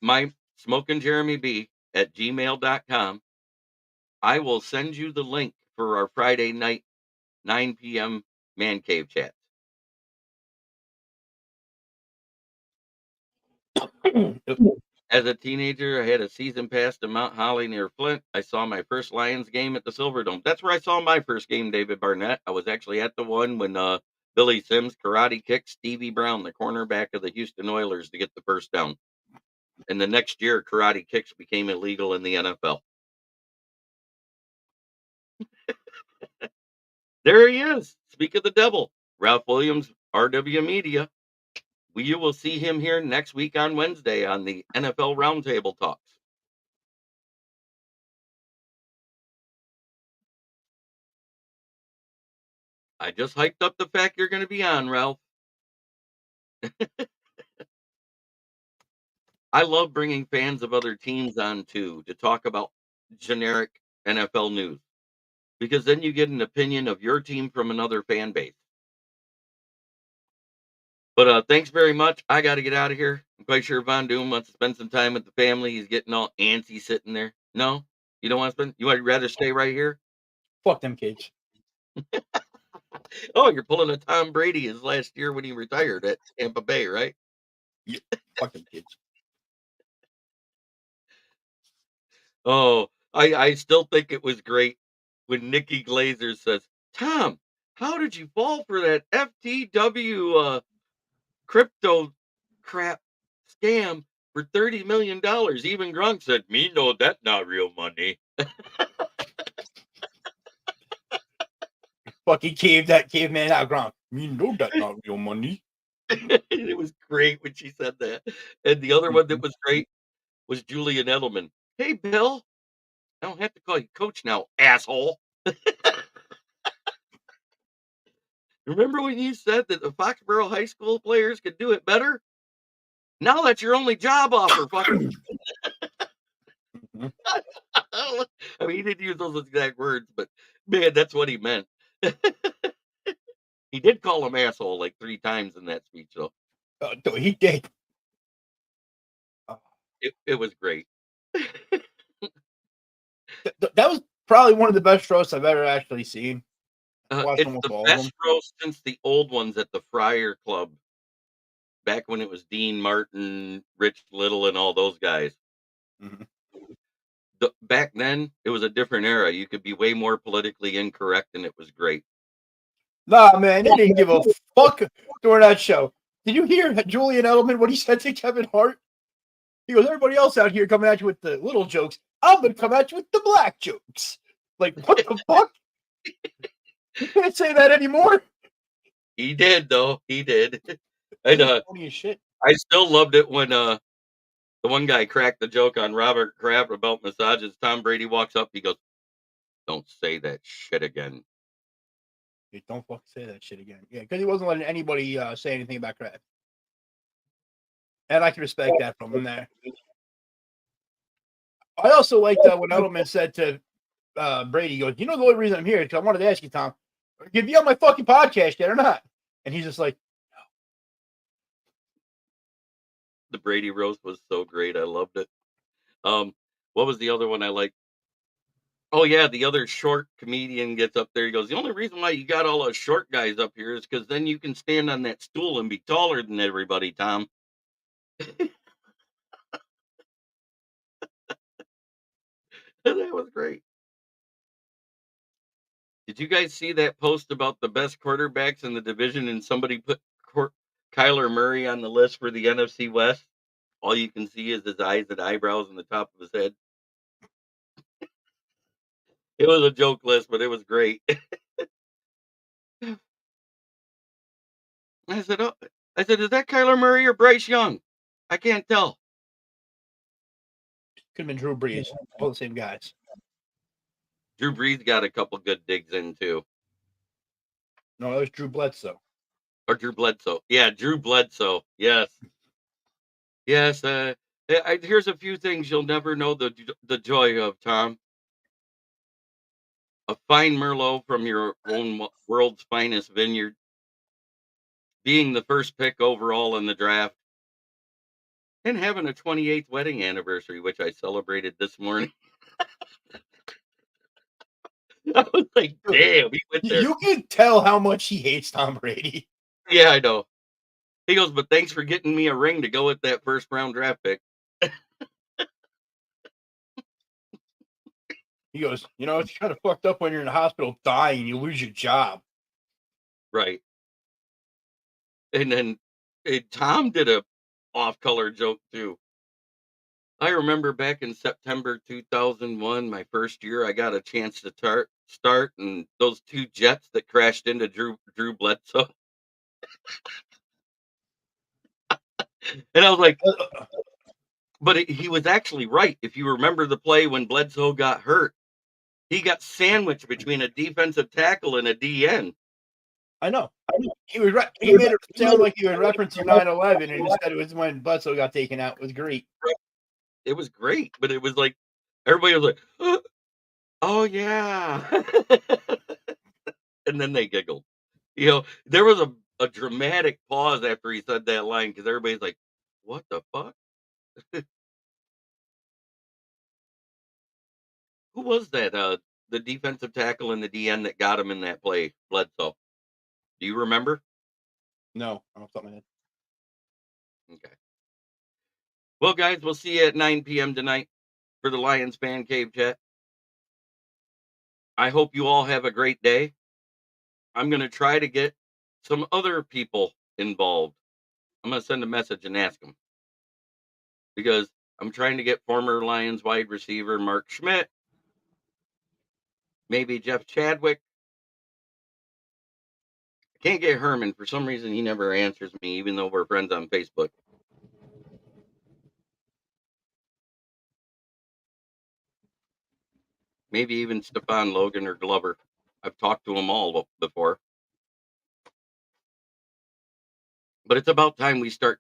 My smokkinjeremyb@gmail.com. I will send you the link for our Friday night 9 p.m. man cave chat. As a teenager, I had a season pass to Mount Holly near Flint. I saw my first Lions game at the Silverdome. That's where I saw my first game, David Barnett. I was actually at the one when Billy Sims karate kicked Stevie Brown, the cornerback of the Houston Oilers, to get the first down. And the next year, karate kicks became illegal in the NFL. There he is. Speak of the devil. Ralph Williams, RW Media. You will see him here next week on Wednesday on the NFL Roundtable Talks. I just hyped up the fact you're going to be on, Ralph. I love bringing fans of other teams on too to talk about generic NFL news because then you get an opinion of your team from another fan base. But thanks very much. I got to get out of here. I'm quite sure Von Doom wants to spend some time with the family. He's getting all antsy sitting there. No, you don't want to spend. You would rather stay right here? Fuck them kids. Oh, you're pulling a Tom Brady his last year when he retired at Tampa Bay, right? Yeah, fuck them kids. Oh, I still think it was great when Nikki Glazer says, "Tom, how did you fall for that FTW crypto crap scam for $30 million?" Even Gronk said, "Me know that not real money." Fucking caveman out, Gronk. Me know that not real money. It was great when she said that. And the other one that was great was Julian Edelman. "Hey, Bill, I don't have to call you coach now, asshole." Remember when you said that the Foxborough High School players could do it better? Now that's your only job offer, fucker. I mean, he didn't use those exact words, but man, that's what he meant. He did call him asshole like 3 times in that speech, though. He did. It was great. That was probably one of the best roasts I've ever actually seen. Watched It's almost the all of best them. roast since the old ones at the Friar Club, back when it was Dean Martin, Rich Little, and all those guys. Mm-hmm. Back then, it was a different era. You could be way more politically incorrect, and it was great. Nah, man, they didn't give a fuck during that show. Did you hear Julian Edelman what he said to Kevin Hart? He goes, everybody else out here coming at you with the little jokes. I'm going to come at you with the black jokes. Like, what the fuck? You can't say that anymore. He did, though. He did. And Funny as shit. I still loved it when the one guy cracked the joke on Robert Kraft about massages. Tom Brady walks up. He goes, "Don't say that shit again." Hey, don't fucking say that shit again. Yeah, because he wasn't letting anybody say anything about Kraft. And I can respect that from him there. I also liked when Edelman said to Brady, he goes, you know the only reason I'm here is because I wanted to ask you, Tom, you be on my fucking podcast yet or not? And he's just like, The Brady roast was so great. I loved it. What was the other one I liked? Oh yeah, the other short comedian gets up there. He goes, "The only reason why you got all those short guys up here is because then you can stand on that stool and be taller than everybody, Tom." That was great. Did you guys see that post about the best quarterbacks in the division and somebody put Kyler Murray on the list for the NFC West? All you can see is his eyes and eyebrows and the top of his head. It was a joke list, but it was great. I said, "Oh," I said, "Is that Kyler Murray or Bryce Young? I can't tell." could have been Drew Brees, all the same guys. Drew Brees got a couple good digs in too. No, that was Drew Bledsoe. Or Drew Bledsoe. Yeah, Drew Bledsoe. Yes. Yes. Here's a few things you'll never know the joy of, Tom. A fine Merlot from your own world's finest vineyard, being the first pick overall in the draft, and having a 28th wedding anniversary, which I celebrated this morning. I was like, damn, he went there. You can tell how much he hates Tom Brady. Yeah, I know. He goes, "But thanks for getting me a ring to go with that first round draft pick." He goes, it's kind of fucked up when you're in the hospital dying and you lose your job. Right. And then Tom did a off-color joke too. I remember back in September 2001, my first year, I got a chance to start, and those two jets that crashed into Drew Bledsoe, and I was like, but he was actually right. If you remember the play when Bledsoe got hurt, he got sandwiched between a defensive tackle and a DN. I know. He was right. He made it sound like he was referencing 9/11, and instead it was when Bledsoe got taken out. It was great. It was great, but it was like everybody was like, "Oh yeah," and then they giggled. There was a dramatic pause after he said that line because everybody's like, "What the fuck?" Who was that? The defensive tackle and the DN that got him in that play, Bledsoe. Do you remember? No, I don't know my head. Okay. Well, guys, we'll see you at 9 p.m. tonight for the Lions Fan Cave chat. I hope you all have a great day. I'm going to try to get some other people involved. I'm going to send a message and ask them because I'm trying to get former Lions wide receiver Mark Schmidt, maybe Jeff Chadwick. I can't get Herman. For some reason, he never answers me, even though we're friends on Facebook. Maybe even Stefan Logan or Glover. I've talked to them all before. But it's about time we start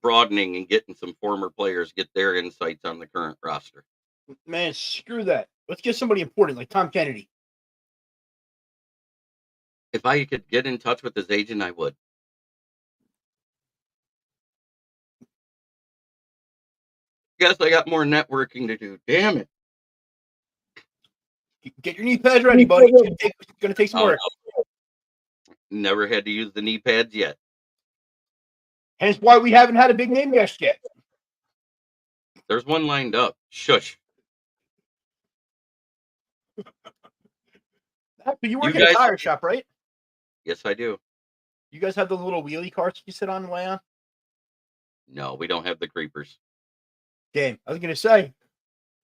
broadening and getting some former players, get their insights on the current roster. Man, screw that. Let's get somebody important like Tom Kennedy. If I could get in touch with his agent, I would. Guess I got more networking to do. Damn it. Get your knee pads ready, buddy. It's going to take some work. No. Never had to use the knee pads yet. Hence why we haven't had a big name guest yet. There's one lined up. Shush. But you work at a tire shop, right? Yes, I do. You guys have the little wheelie carts you sit on and lay on? No, we don't have the creepers. Damn, I was gonna say,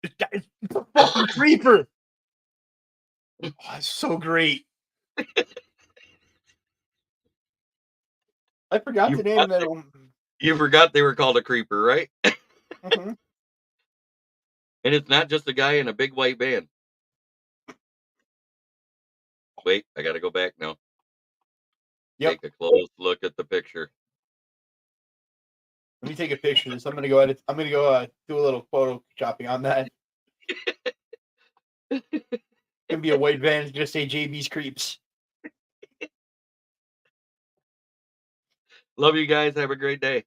it's a fucking creeper. Oh, that's so great. I forgot You the name of that. you forgot they were called a creeper, right? Mhm. And it's not just a guy in a big white van. Wait, I gotta go back now. Yep. Take a close look at the picture. Let me take a picture of this. I'm gonna go edit. I'm gonna go do a little photo shopping on that. It's gonna be a white van. It's gonna say JB's Creeps. Love you guys. Have a great day.